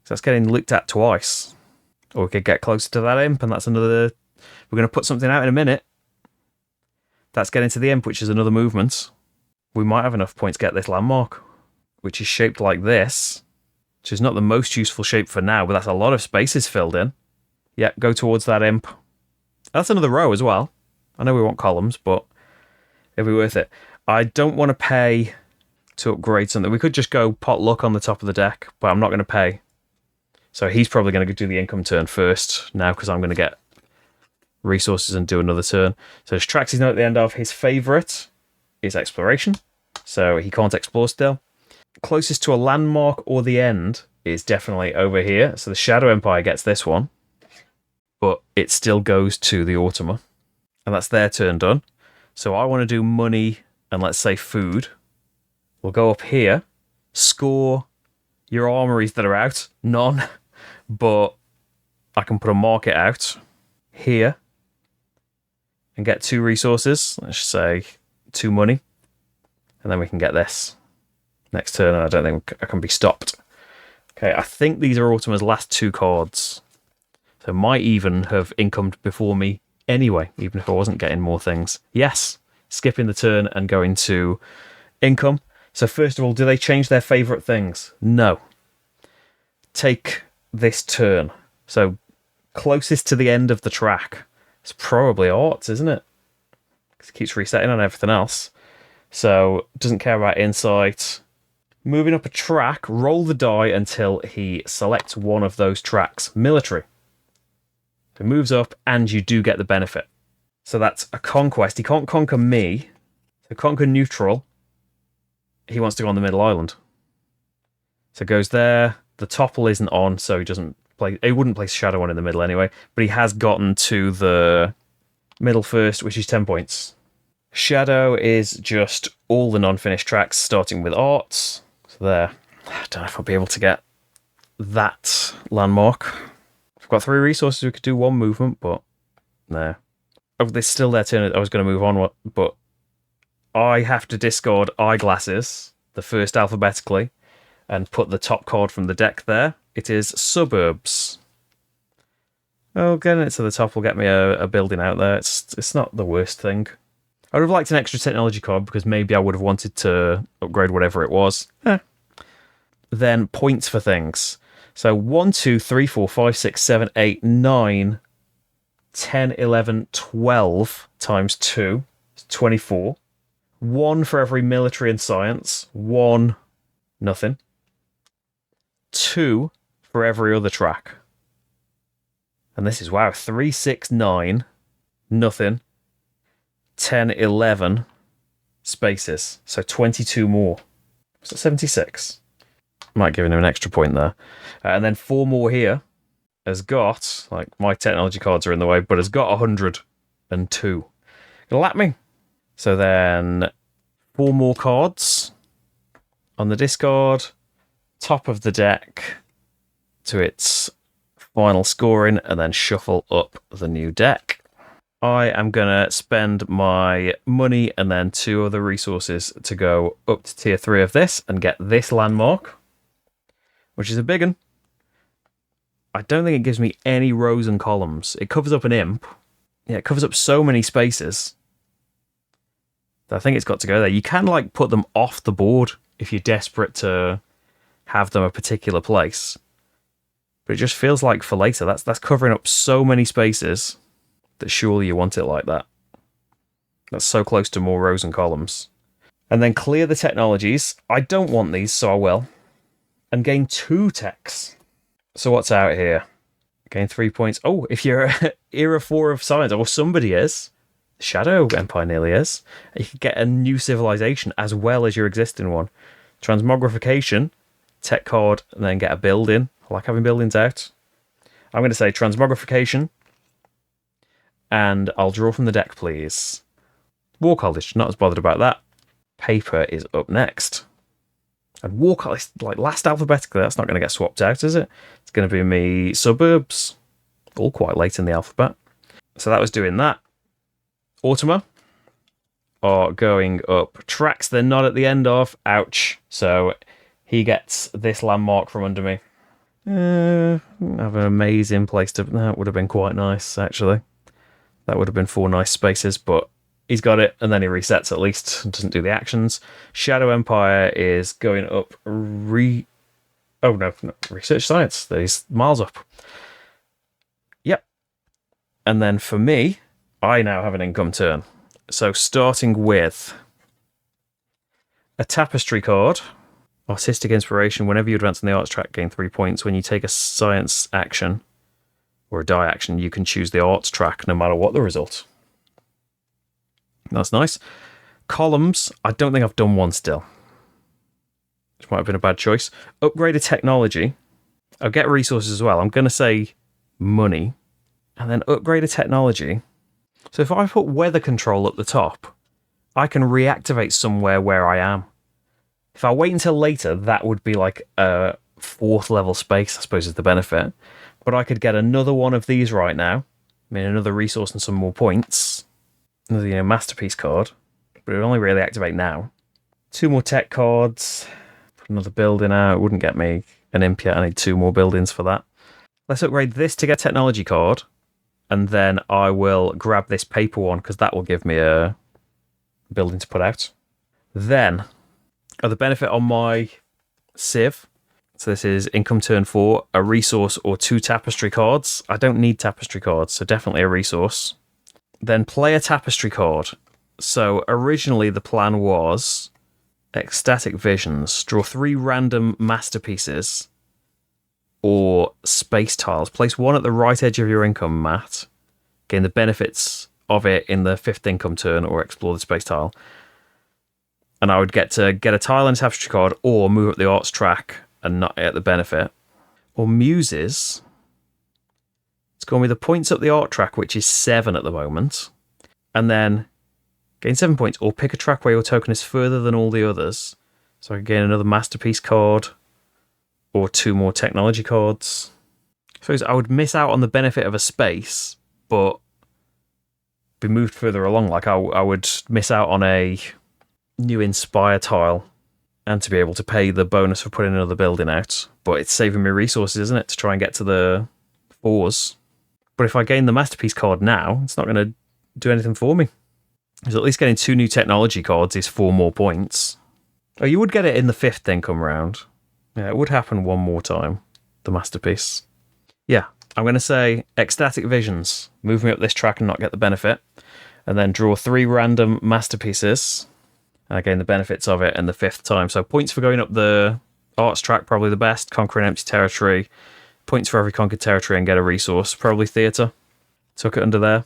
Speaker 1: So that's getting looked at twice. Or we could get closer to that imp, and that's another... We're going to put something out in a minute. That's getting to the imp, which is another movement. We might have enough points to get this landmark, which is shaped like this, which is not the most useful shape for now, but that's a lot of spaces filled in. Yeah, go towards that imp. That's another row as well. I know we want columns, but it'll be worth it. I don't want to pay to upgrade something. We could just go pot luck on the top of the deck, but I'm not going to pay. So he's probably going to do the income turn first now, because I'm going to get resources and do another turn. So his tracks he's not at the end of. His favourite is exploration, so he can't explore still. Closest to a landmark or the end is definitely over here. So the Shadow Empire gets this one, but it still goes to the Automa, and that's their turn done. So I want to do money and let's say food. We'll go up here, score your armories that are out, none, but I can put a market out here and get 2 resources. Let's say 2 money, and then we can get this next turn, and I don't think I can be stopped. Okay, I think these are Automa's last 2 cards, so might even have incomed before me anyway, even if I wasn't getting more things. Yes, skipping the turn and going to income. So first of all, do they change their favourite things? No. Take this turn. So closest to the end of the track. It's probably arts, isn't it? Because it keeps resetting on everything else. So doesn't care about insight. Moving up a track, roll the die until he selects one of those tracks. Military. It moves up and you do get the benefit. So that's a conquest. He can't conquer me. So conquer neutral. He wants to go on the middle island. So it goes there. The topple isn't on, so he doesn't play. He wouldn't place Shadow one in the middle anyway, but he has gotten to the middle first, which is 10 points. Shadow is just all the non-finished tracks, starting with arts. So there. I don't know if I'll be able to get that landmark. I've got 3 resources. We could do 1 movement, but no. Oh, there's still their turn. I was going to move on, but I have to discard eyeglasses, the first alphabetically, and put the top card from the deck there. It is suburbs. Oh, getting it to the top will get me a building out there. It's not the worst thing. I would have liked an extra technology card because maybe I would have wanted to upgrade whatever it was. Then points for things. So 1, 2, 3, 4, 5, 6, 7, 8, 9, 10, 11, 12 times 2. It's 24. 1 for every military and science. 1, nothing. 2 for every other track. And this is, wow, 3, 6, 9, nothing. 10, 11 spaces. So 22 more. So 76. Might give him an extra point there. And then 4 more here has got, like, my technology cards are in the way, but has got 102. Gonna lap me. So then 4 more cards on the discard. Top of the deck to its final scoring, and then shuffle up the new deck. I am going to spend my money and then 2 other resources to go up to tier 3 of this and get this landmark, which is a big one. I don't think it gives me any rows and columns. It covers up an imp. Yeah, it covers up so many spaces. I think it's got to go there. You can like put them off the board if you're desperate to have them a particular place. But it just feels like for later, that's covering up so many spaces that surely you want it like that. That's so close to more rows and columns. And then clear the technologies. I don't want these, so I will. And gain 2 techs. So what's out here? Gain 3 points. Oh, if you're Era 4 of Science, or somebody is, Shadow Empire nearly is, you can get a new civilization as well as your existing one. Transmogrification, tech card, and then get a building. I like having buildings out. I'm going to say transmogrification, and I'll draw from the deck, please. War College, not as bothered about that. Paper is up next. And War College, like last alphabetically, that's not going to get swapped out, is it? It's going to be me suburbs, all quite late in the alphabet. So that was doing that. Automa are going up tracks they're not at the end of. Ouch. So he gets this landmark from under me. Have an amazing place to... That would have been quite nice, actually. That would have been 4 nice spaces, but he's got it, and then he resets at least, and doesn't do the actions. Shadow Empire is going up Oh, no, Research Science. He's miles up. Yep. And then for me, I now have an income turn. So starting with a Tapestry card. Artistic Inspiration. Whenever you advance in the arts track, gain 3 points. When you take a science action or a die action, you can choose the arts track no matter what the result. That's nice. Columns. I don't think I've done one still, which might have been a bad choice. Upgraded technology. I'll get resources as well. I'm going to say money. And then upgraded technology. So if I put weather control at the top, I can reactivate somewhere where I am. If I wait until later, that would be like a 4th level space, I suppose is the benefit. But I could get another one of these right now. I mean, another resource and some more points. Another masterpiece card. But it would only really activate now. 2 more tech cards. Put another building out. It wouldn't get me an imp yet. I need 2 more buildings for that. Let's upgrade this to get technology card. And then I will grab this paper one, because that will give me a building to put out. Then, the benefit on my Civ. So this is income turn 4, a resource or 2 tapestry cards. I don't need tapestry cards, so definitely a resource. Then play a tapestry card. So originally the plan was ecstatic visions. Draw 3 random masterpieces or space tiles. Place 1 at the right edge of your income mat. Gain the benefits of it in the 5th income turn or explore the space tile. And I would get to get a tile and a tapestry card or move up the arts track and not get the benefit. Or muses. It's going with the points up the art track, which is 7 at the moment. And then gain 7 points or pick a track where your token is further than all the others. So I can gain another masterpiece card or 2 more technology cards. I suppose I would miss out on the benefit of a space, but be moved further along. Like I would miss out on a new Inspire tile and to be able to pay the bonus for putting another building out. But it's saving me resources, isn't it, to try and get to the 4s. But if I gain the masterpiece card now, it's not going to do anything for me. Because at least getting 2 new technology cards is 4 more points. Oh, you would get it in the 5th income round. Yeah, it would happen one more time, the masterpiece. Yeah, I'm going to say ecstatic visions. Move me up this track and not get the benefit. And then draw 3 random masterpieces. And I gain the benefits of it in the 5th time. So points for going up the arts track, probably the best. Conquer an empty territory. Points for every conquered territory and get a resource. Probably theatre. Took it under there.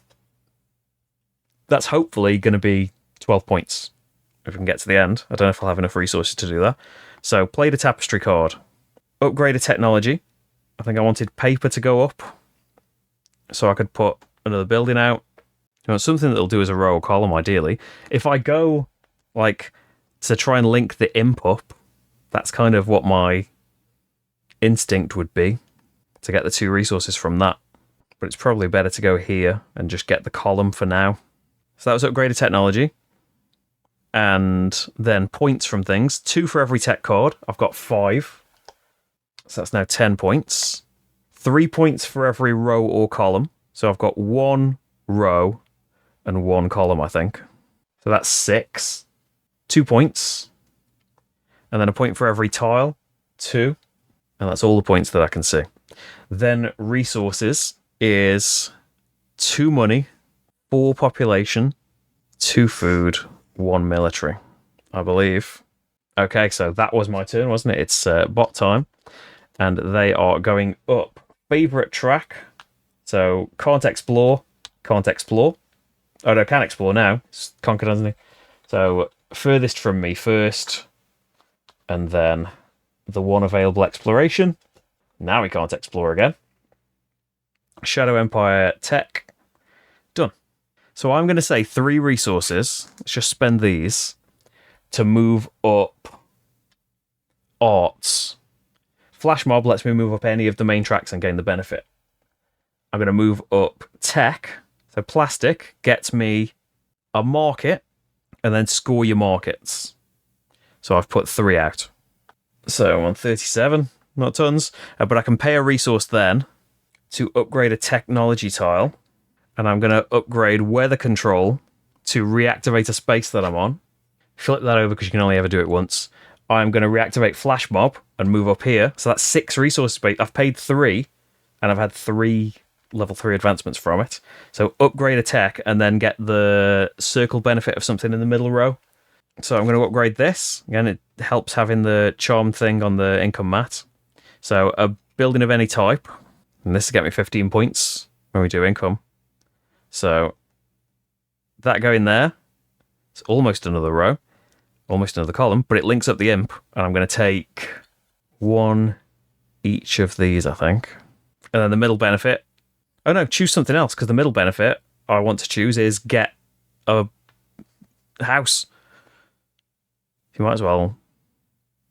Speaker 1: That's hopefully going to be 12 points. If we can get to the end. I don't know if I'll have enough resources to do that. So, played a tapestry card. Upgrade a technology. I think I wanted paper to go up. So I could put another building out. You know, something that'll do as a row or column, ideally. If I go, like, to try and link the imp up, that's kind of what my instinct would be. To get the 2 resources from that. But it's probably better to go here and just get the column for now. So that was upgraded technology. And then points from things. 2 for every tech card. I've got 5. So that's now 10 points. 3 points for every row or column. So I've got 1 row and 1 column, I think. So that's 6. 2 points. And then a point for every tile. 2. And that's all the points that I can see. Then resources is 2 money, 4 population, 2 food, 1 military, I believe. Okay, so that was my turn, wasn't it? It's bot time. And they are going up. Favourite track. So, can't explore. Can't explore. Oh, no, can explore now. It's conquered, hasn't he? So, furthest from me first. And then the 1 available exploration. Now we can't explore again. Shadow Empire Tech. Done. So I'm going to say 3 resources. Let's just spend these to move up arts. Flash Mob lets me move up any of the main tracks and gain the benefit. I'm going to move up tech. So plastic gets me a market and then score your markets. So I've put 3 out. So I'm on 37, not tons. But I can pay a resource then to upgrade a technology tile. And I'm going to upgrade weather control to reactivate a space that I'm on. Flip that over because you can only ever do it once. I'm going to reactivate Flash Mob and move up here. So that's 6 resource space. I've paid 3 and I've had 3 level 3 advancements from it. So upgrade a tech and then get the circle benefit of something in the middle row. So I'm going to upgrade this. Again, it helps having the charm thing on the income mat. So a building of any type. And this will get me 15 points when we do income. So that going there. It's almost another row. Almost another column. But it links up the imp. And I'm going to take 1 each of these, I think. And then the middle benefit. Oh no, choose something else, because the middle benefit I want to choose is get a house. You might as well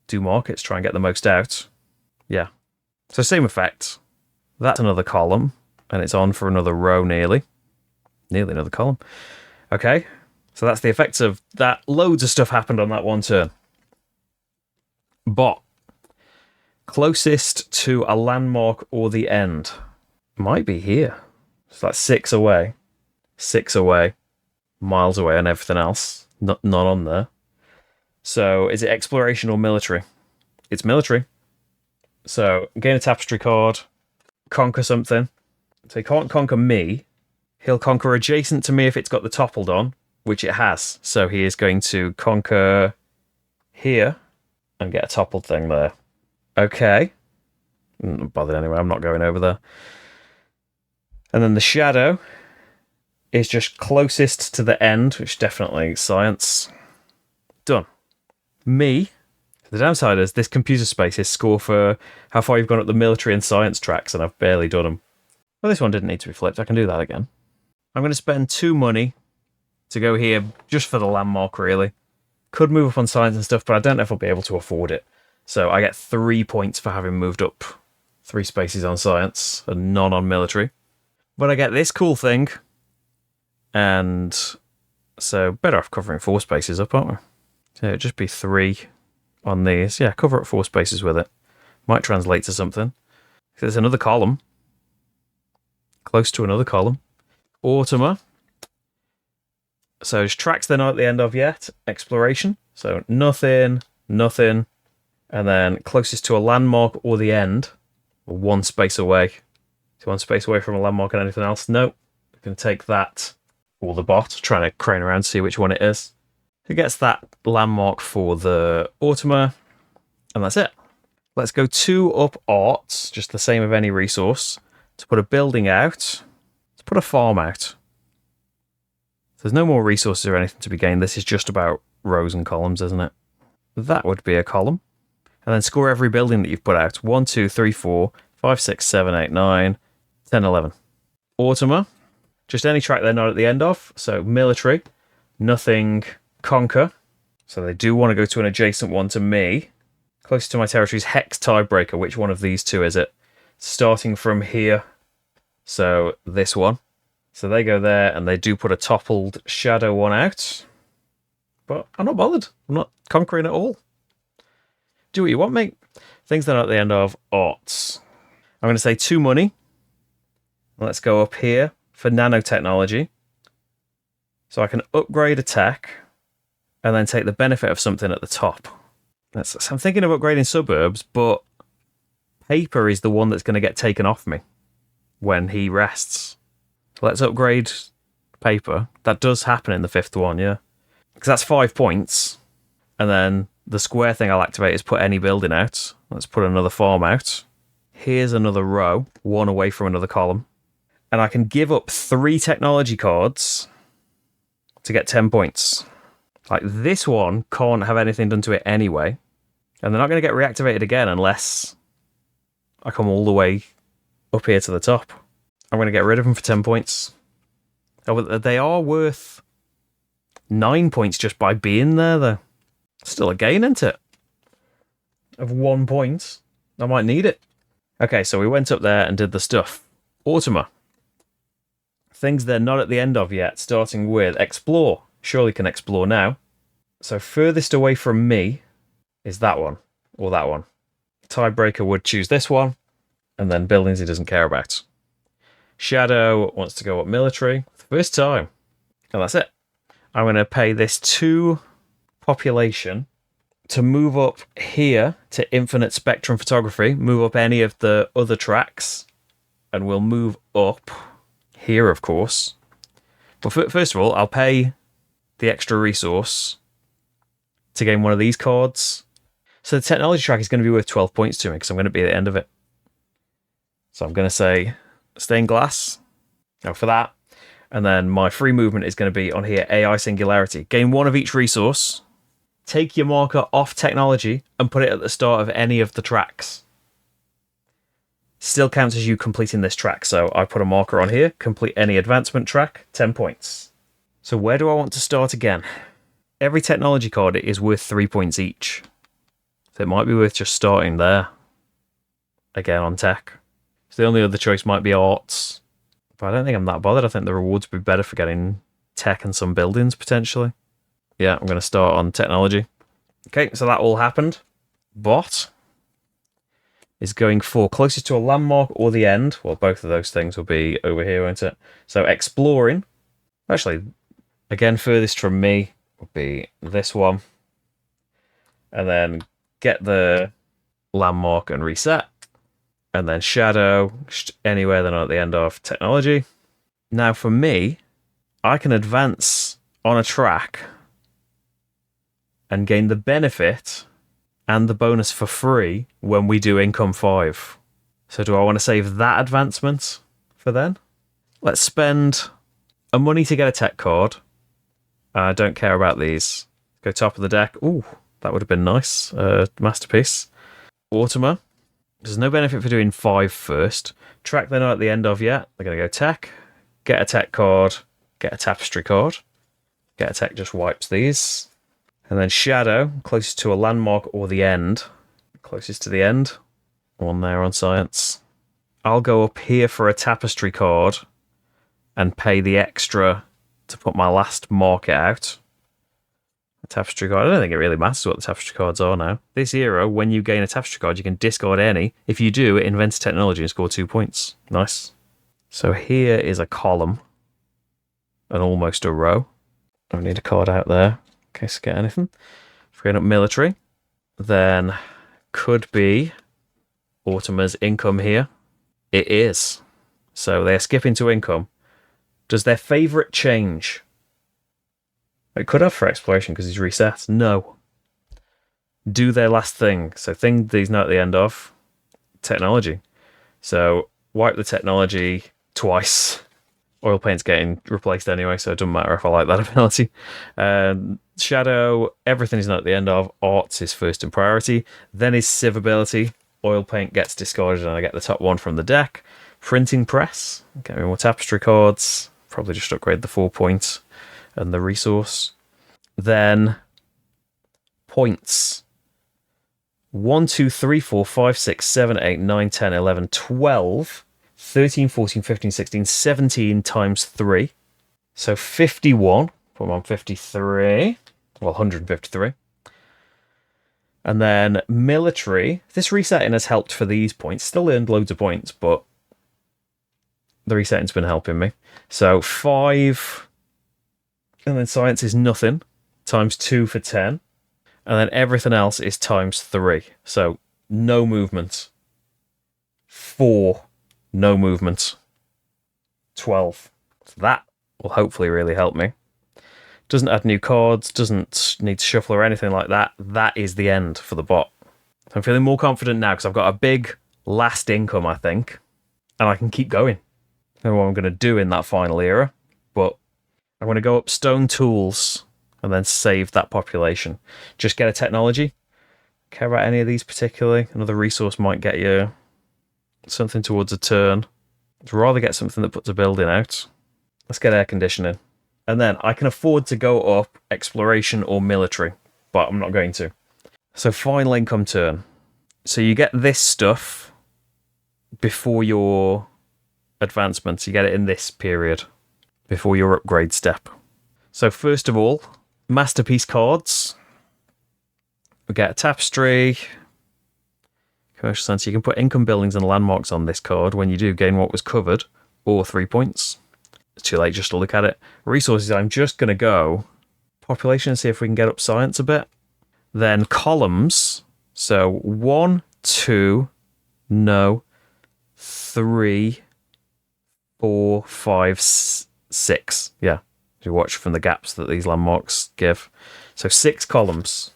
Speaker 1: do markets, try and get the most out. Yeah. So same effect. That's another column, and it's on for another row nearly. Nearly another column. Okay, so that's the effects of that. Loads of stuff happened on that one turn. But closest to a landmark or the end might be here. It's like 6 away. 6 away. Miles away and everything else. None on there. So is it exploration or military? It's military. So gain a tapestry card. Conquer something. So he can't conquer me. He'll conquer adjacent to me if it's got the toppled on, which it has. So he is going to conquer here and get a toppled thing there. Okay. Not bothered anyway, I'm not going over there. And then the shadow is just closest to the end, which is definitely science. Done. Me, the downside is this computer space is score for how far you've gone up the military and science tracks, and I've barely done them. Well, this one didn't need to be flipped. I can do that again. I'm going to spend 2 money to go here just for the landmark, really. Could move up on science and stuff, but I don't know if I'll be able to afford it. So I get 3 points for having moved up 3 spaces on science and none on military. But I get this cool thing, and so better off covering 4 spaces up, aren't we? So it'd just be 3 on these. Yeah, cover up 4 spaces with it. Might translate to something. There's another column. Close to another column. Automa. So it's tracks they're not at the end of yet. Exploration. So nothing, nothing. And then closest to a landmark or the end. 1 space away. So 1 space away from a landmark and anything else. Nope. We're going to take that. Or the bot. Trying to crane around to see which one it is. Who gets that landmark for the Automa. And that's it. Let's go 2 up arts. Just the same of any resource. To put a building out. To put a farm out. There's no more resources or anything to be gained. This is just about rows and columns, isn't it? That would be a column. And then score every building that you've put out. 1, 2, 3, 4, 5, 6, 7, 8, 9, 10, 11. Automa. Just any track they're not at the end of. So military. Nothing. Conquer. So they do want to go to an adjacent one to me. Close to my territory is Hex Tiebreaker. Which one of these 2 is it? Starting from here. So this one. So they go there and they do put a toppled shadow one out. But I'm not bothered. I'm not conquering at all. Do what you want, mate. Things that are at the end of arts. I'm going to say 2 money. Let's go up here for nanotechnology. So I can upgrade a tech and then take the benefit of something at the top. So I'm thinking of upgrading suburbs, but paper is the one that's going to get taken off me when he rests. Let's upgrade paper. That does happen in the 5th one, yeah. Because that's 5 points. And then the square thing I'll activate is put any building out. Let's put another farm out. Here's another row, 1 away from another column. And I can give up 3 technology cards to get 10 points. Like this one can't have anything done to it anyway. And they're not going to get reactivated again unless I come all the way up here to the top. I'm going to get rid of them for 10 points. Oh, but they are worth 9 points just by being there, though. Still a gain, isn't it? Of 1 point. I might need it. Okay, so we went up there and did the stuff. Automa. Things they're not at the end of yet, starting with explore. Surely can explore now. So furthest away from me is that one, or that one. Tiebreaker would choose this one, and then buildings he doesn't care about. Shadow wants to go up military. First time. And that's it. I'm going to pay this 2 population to move up here to infinite spectrum photography, move up any of the other tracks, and we'll move up here, of course. But first of all, I'll pay the extra resource to gain one of these cards. So the technology track is going to be worth 12 points to me because I'm going to be at the end of it. So I'm going to say stained glass. Now for that. And then my free movement is going to be on here, AI Singularity. Gain 1 of each resource. Take your marker off technology and put it at the start of any of the tracks. Still counts as you completing this track. So I put a marker on here, complete any advancement track, 10 points. So where do I want to start again? Every technology card is worth 3 points each. So it might be worth just starting there. Again on tech. So the only other choice might be arts. But I don't think I'm that bothered. I think the rewards would be better for getting tech and some buildings, potentially. Yeah, I'm going to start on technology. Okay, so that all happened. Bot is going for closest to a landmark or the end. Well, both of those things will be over here, won't it? So exploring. Actually, again, furthest from me would be this one. And then get the landmark and reset. And then shadow, anywhere they're not at the end of technology. Now for me, I can advance on a track and gain the benefit and the bonus for free when we do income 5. So do I want to save that advancement for then? Let's spend a money to get a tech card. I don't care about these. Go top of the deck. Ooh, that would have been nice. Masterpiece. Automa. There's no benefit for doing 5 first. Track they're not at the end of yet. They're going to go tech. Get a tech card. Get a tapestry card. Get a tech just wipes these. And then shadow, closest to a landmark or the end. Closest to the end. One there on science. I'll go up here for a tapestry card and pay the extra to put my last market out. A tapestry card. I don't think it really matters what the tapestry cards are now. This era, when you gain a tapestry card, you can discard any. If you do, it invents technology and score 2 points. Nice. So here is a column and almost a row. I need a card out there in case I get anything. If we're going up military, then could be Automa's income here. It is. So they're skipping to income. Does their favourite change? It could have for exploration because he's reset. No. Do their last thing. So thing that he's not at the end of. Technology. So wipe the technology twice. Oil paint's getting replaced anyway, so it doesn't matter if I like that ability. Shadow, everything he's not at the end of. Arts is first in priority. Then his Civ ability. Oil paint gets discarded and I get the top one from the deck. Printing press. Get me more tapestry cards. Probably just upgrade the 4 points and the resource. Then points. 1, 2, 3, 4, 5, 6, 7, 8, 9, 10, 11, 12, 13, 14, 15, 16, 17 times 3. So 51. Put them on 53. Well, 153. And then military. This resetting has helped for these points. Still earned loads of points, but the resetting's been helping me. So 5. And then science is nothing. Times 2 for 10. And then everything else is times 3. So no movement. 4. No movement. 12. So that will hopefully really help me. Doesn't add new cards. Doesn't need to shuffle or anything like that. That is the end for the bot. So I'm feeling more confident now because I've got a big last income, I think. And I can keep going. I don't know what I'm going to do in that final era. But I'm going to go up stone tools and then save that population. Just get a technology. Care about any of these particularly. Another resource might get you something towards a turn. I'd rather get something that puts a building out. Let's get air conditioning. And then I can afford to go up exploration or military, but I'm not going to. So final income turn. So you get this stuff before your advancements. You get it in this period, before your upgrade step. So first of all, masterpiece cards. We get a tapestry, commercial centre. You can put income buildings and landmarks on this card. When you do, gain what was covered, or 3 points. It's too late just to look at it. Resources, I'm just going to go population and see if we can get up science a bit. Then columns. So 1, 2, no, 3, 4, 5, 6. Yeah, you watch from the gaps that these landmarks give. So 6 columns.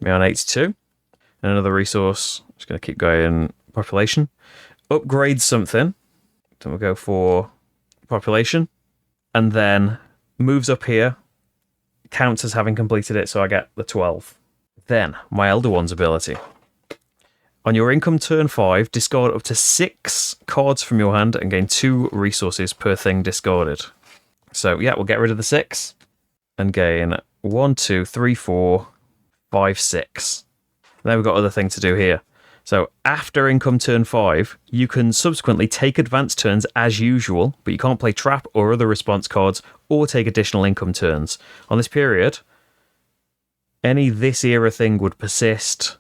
Speaker 1: We're on 82. And another resource. Just going to keep going. Population. Upgrade something. Then we'll go for population. And then moves up here. Counts as having completed it, so I get the 12. Then, my Elder One's ability. On your income turn 5, discard up to 6 cards from your hand and gain 2 resources per thing discarded. So, yeah, we'll get rid of the 6 and gain 1, 2, 3, 4, 5, 6. And then we've got other things to do here. So, after income turn 5, you can subsequently take advanced turns as usual, but you can't play trap or other response cards or take additional income turns. On this period, any this era thing would persist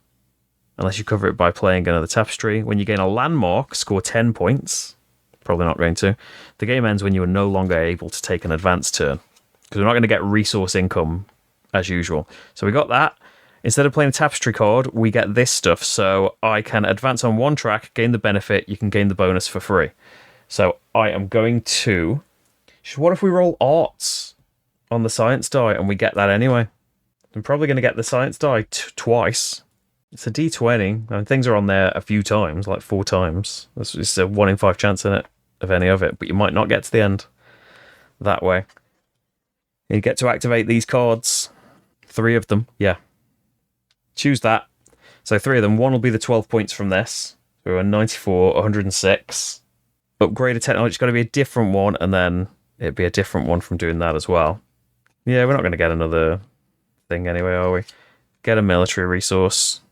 Speaker 1: unless you cover it by playing another tapestry. When you gain a landmark, score 10 points. Probably not going to. The game ends when you are no longer able to take an advanced turn, because we're not going to get resource income as usual. So we got that. Instead of playing a tapestry card, we get this stuff. So I can advance on 1 track, gain the benefit, you can gain the bonus for free. So I am going to... What if we roll arts on the science die and we get that anyway? I'm probably going to get the science die twice. It's a D20, and things are on there a few times, like 4 times. It's a 1 in 5 chance in it of any of it, but you might not get to the end that way. You get to activate these cards. 3 of them, yeah. Choose that. So 3 of them. 1 will be the 12 points from this. So we're 94, 106. Upgrade a technology. It's got to be a different one, and then it'd be a different one from doing that as well. Yeah, we're not going to get another thing anyway, are we? Get a military resource.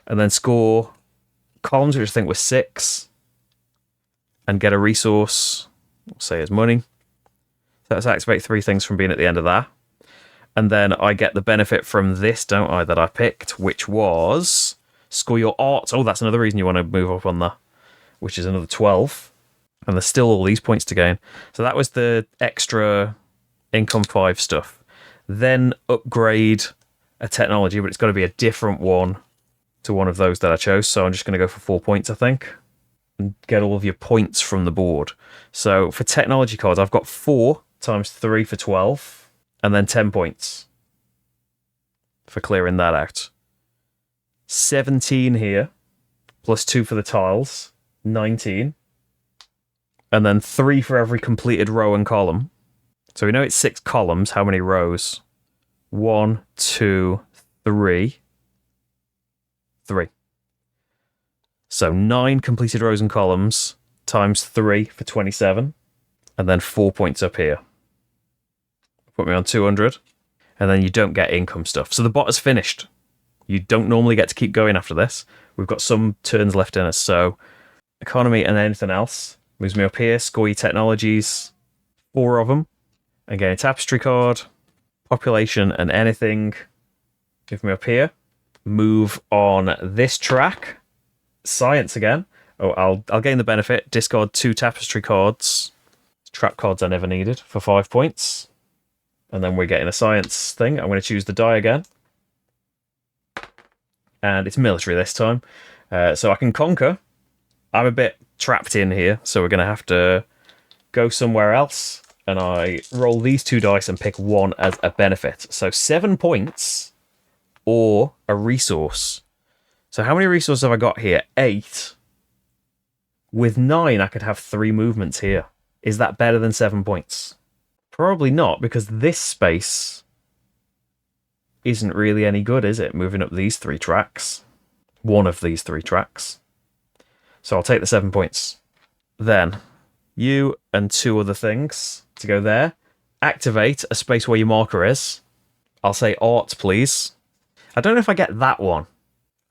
Speaker 1: And then score columns, which I think were 6. And get a resource. We'll say as money. So let's activate 3 things from being at the end of that. And then I get the benefit from this, don't I, that I picked, which was score your arts. Oh, that's another reason you want to move up on that, which is another 12. And there's still all these points to gain. So that was the extra income 5 stuff. Then upgrade a technology, but it's got to be a different one to one of those that I chose. So I'm just going to go for 4 points, I think, and get all of your points from the board. So for technology cards, I've got 4 times 3 for 12. And then 10 points for clearing that out. 17 here, plus 2 for the tiles, 19. And then 3 for every completed row and column. So we know it's 6 columns. How many rows? 1, 2, 3. 3. So 9 completed rows and columns times 3 for 27. And then 4 points up here. Put me on 200, and then you don't get income stuff. So the bot is finished. You don't normally get to keep going after this. We've got some turns left in us, so economy and anything else moves me up here. Score your technologies, 4 of them. Again, a tapestry card, population and anything. Give me up here. Move on this track. Science again. Oh, I'll gain the benefit. Discard 2 tapestry cards. Trap cards I never needed for 5 points. And then we're getting a science thing. I'm going to choose the die again. And it's military this time. So I can conquer. I'm a bit trapped in here, so we're going to have to go somewhere else. And I roll these 2 dice and pick 1 as a benefit. So 7 points or a resource. So how many resources have I got here? 8. With 9, I could have 3 movements here. Is that better than 7 points? Probably not, because this space isn't really any good, is it? Moving up these 3 tracks. One of these 3 tracks. So I'll take the 7 points. Then you and 2 other things to go there. Activate a space where your marker is. I'll say art, please. I don't know if I get that one.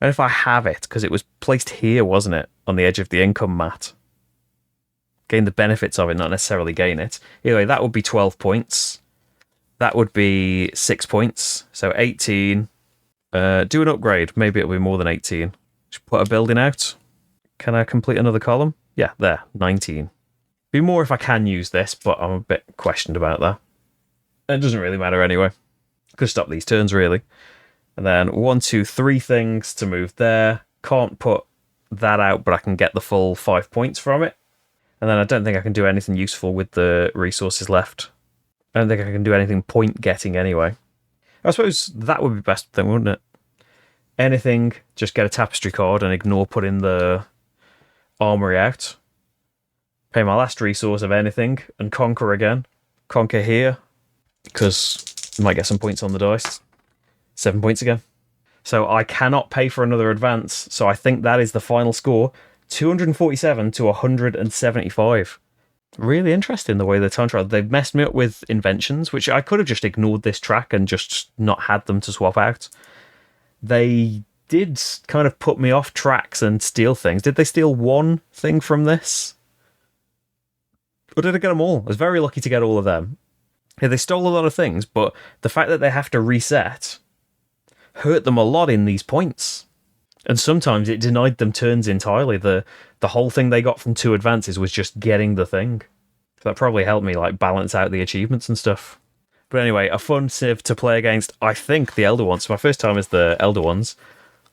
Speaker 1: I don't know if I have it, because it was placed here, wasn't it? On the edge of the income mat. Gain the benefits of it, not necessarily gain it. Anyway, that would be 12 points. That would be 6 points. So 18. Do an upgrade. Maybe it'll be more than 18. Just put a building out. Can I complete another column? Yeah, there. 19. Be more if I can use this, but I'm a bit questioned about that. It doesn't really matter anyway. Could stop these turns, really. And then 1, 2, 3 things to move there. Can't put that out, but I can get the full 5 points from it. And then I don't think I can do anything useful with the resources left. I don't think I can do anything point getting anyway. I suppose that would be best thing, wouldn't it? Anything, just get a tapestry card and ignore putting the armory out. Pay my last resource of anything and conquer again. Conquer here, because I might get some points on the dice. 7 points again. So I cannot pay for another advance, so I think that is the final score. 247 to 175. Really interesting the way the time trial. They've messed me up with inventions, which I could have just ignored this track and just not had them to swap out. They did kind of put me off tracks and steal things. Did they steal one thing from this? Or did I get them all? I was very lucky to get all of them. Yeah, they stole a lot of things, but the fact that they have to reset hurt them a lot in these points. And sometimes it denied them turns entirely. The whole thing they got from 2 advances was just getting the thing. So that probably helped me like balance out the achievements and stuff. But anyway, a fun civ to play against, I think, the Elder Ones. My first time as the Elder Ones.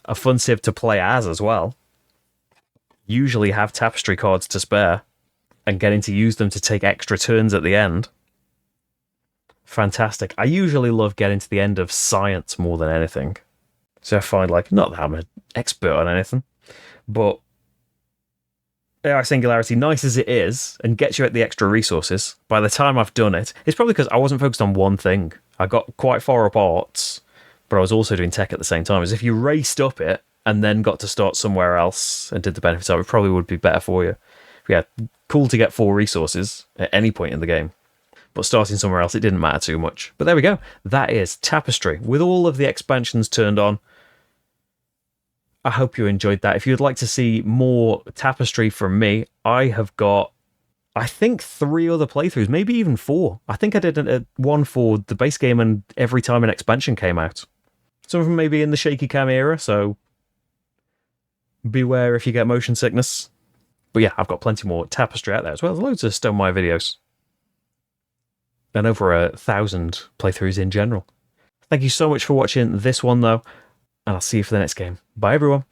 Speaker 1: A fun civ to play as well. Usually have tapestry cards to spare. And getting to use them to take extra turns at the end. Fantastic. I usually love getting to the end of science more than anything. So I find, like, not that I'm an expert on anything, but AI Singularity, nice as it is, and gets you at the extra resources, by the time I've done it, it's probably because I wasn't focused on one thing. I got quite far up arts, but I was also doing tech at the same time. As if you raced up it and then got to start somewhere else and did the benefits of it, probably would be better for you. But yeah, cool to get 4 resources at any point in the game. But starting somewhere else, it didn't matter too much. But there we go. That is Tapestry, with all of the expansions turned on. I hope you enjoyed that. If you'd like to see more Tapestry from me, I have got, I think, 3 other playthroughs, maybe even 4. I think I did one for the base game and every time an expansion came out. Some of them may be in the shaky cam era, so beware if you get motion sickness. But yeah, I've got plenty more Tapestry out there as well. There's loads of Stonemaier videos. And over 1,000 playthroughs in general. Thank you so much for watching this one, though. And I'll see you for the next game. Bye, everyone.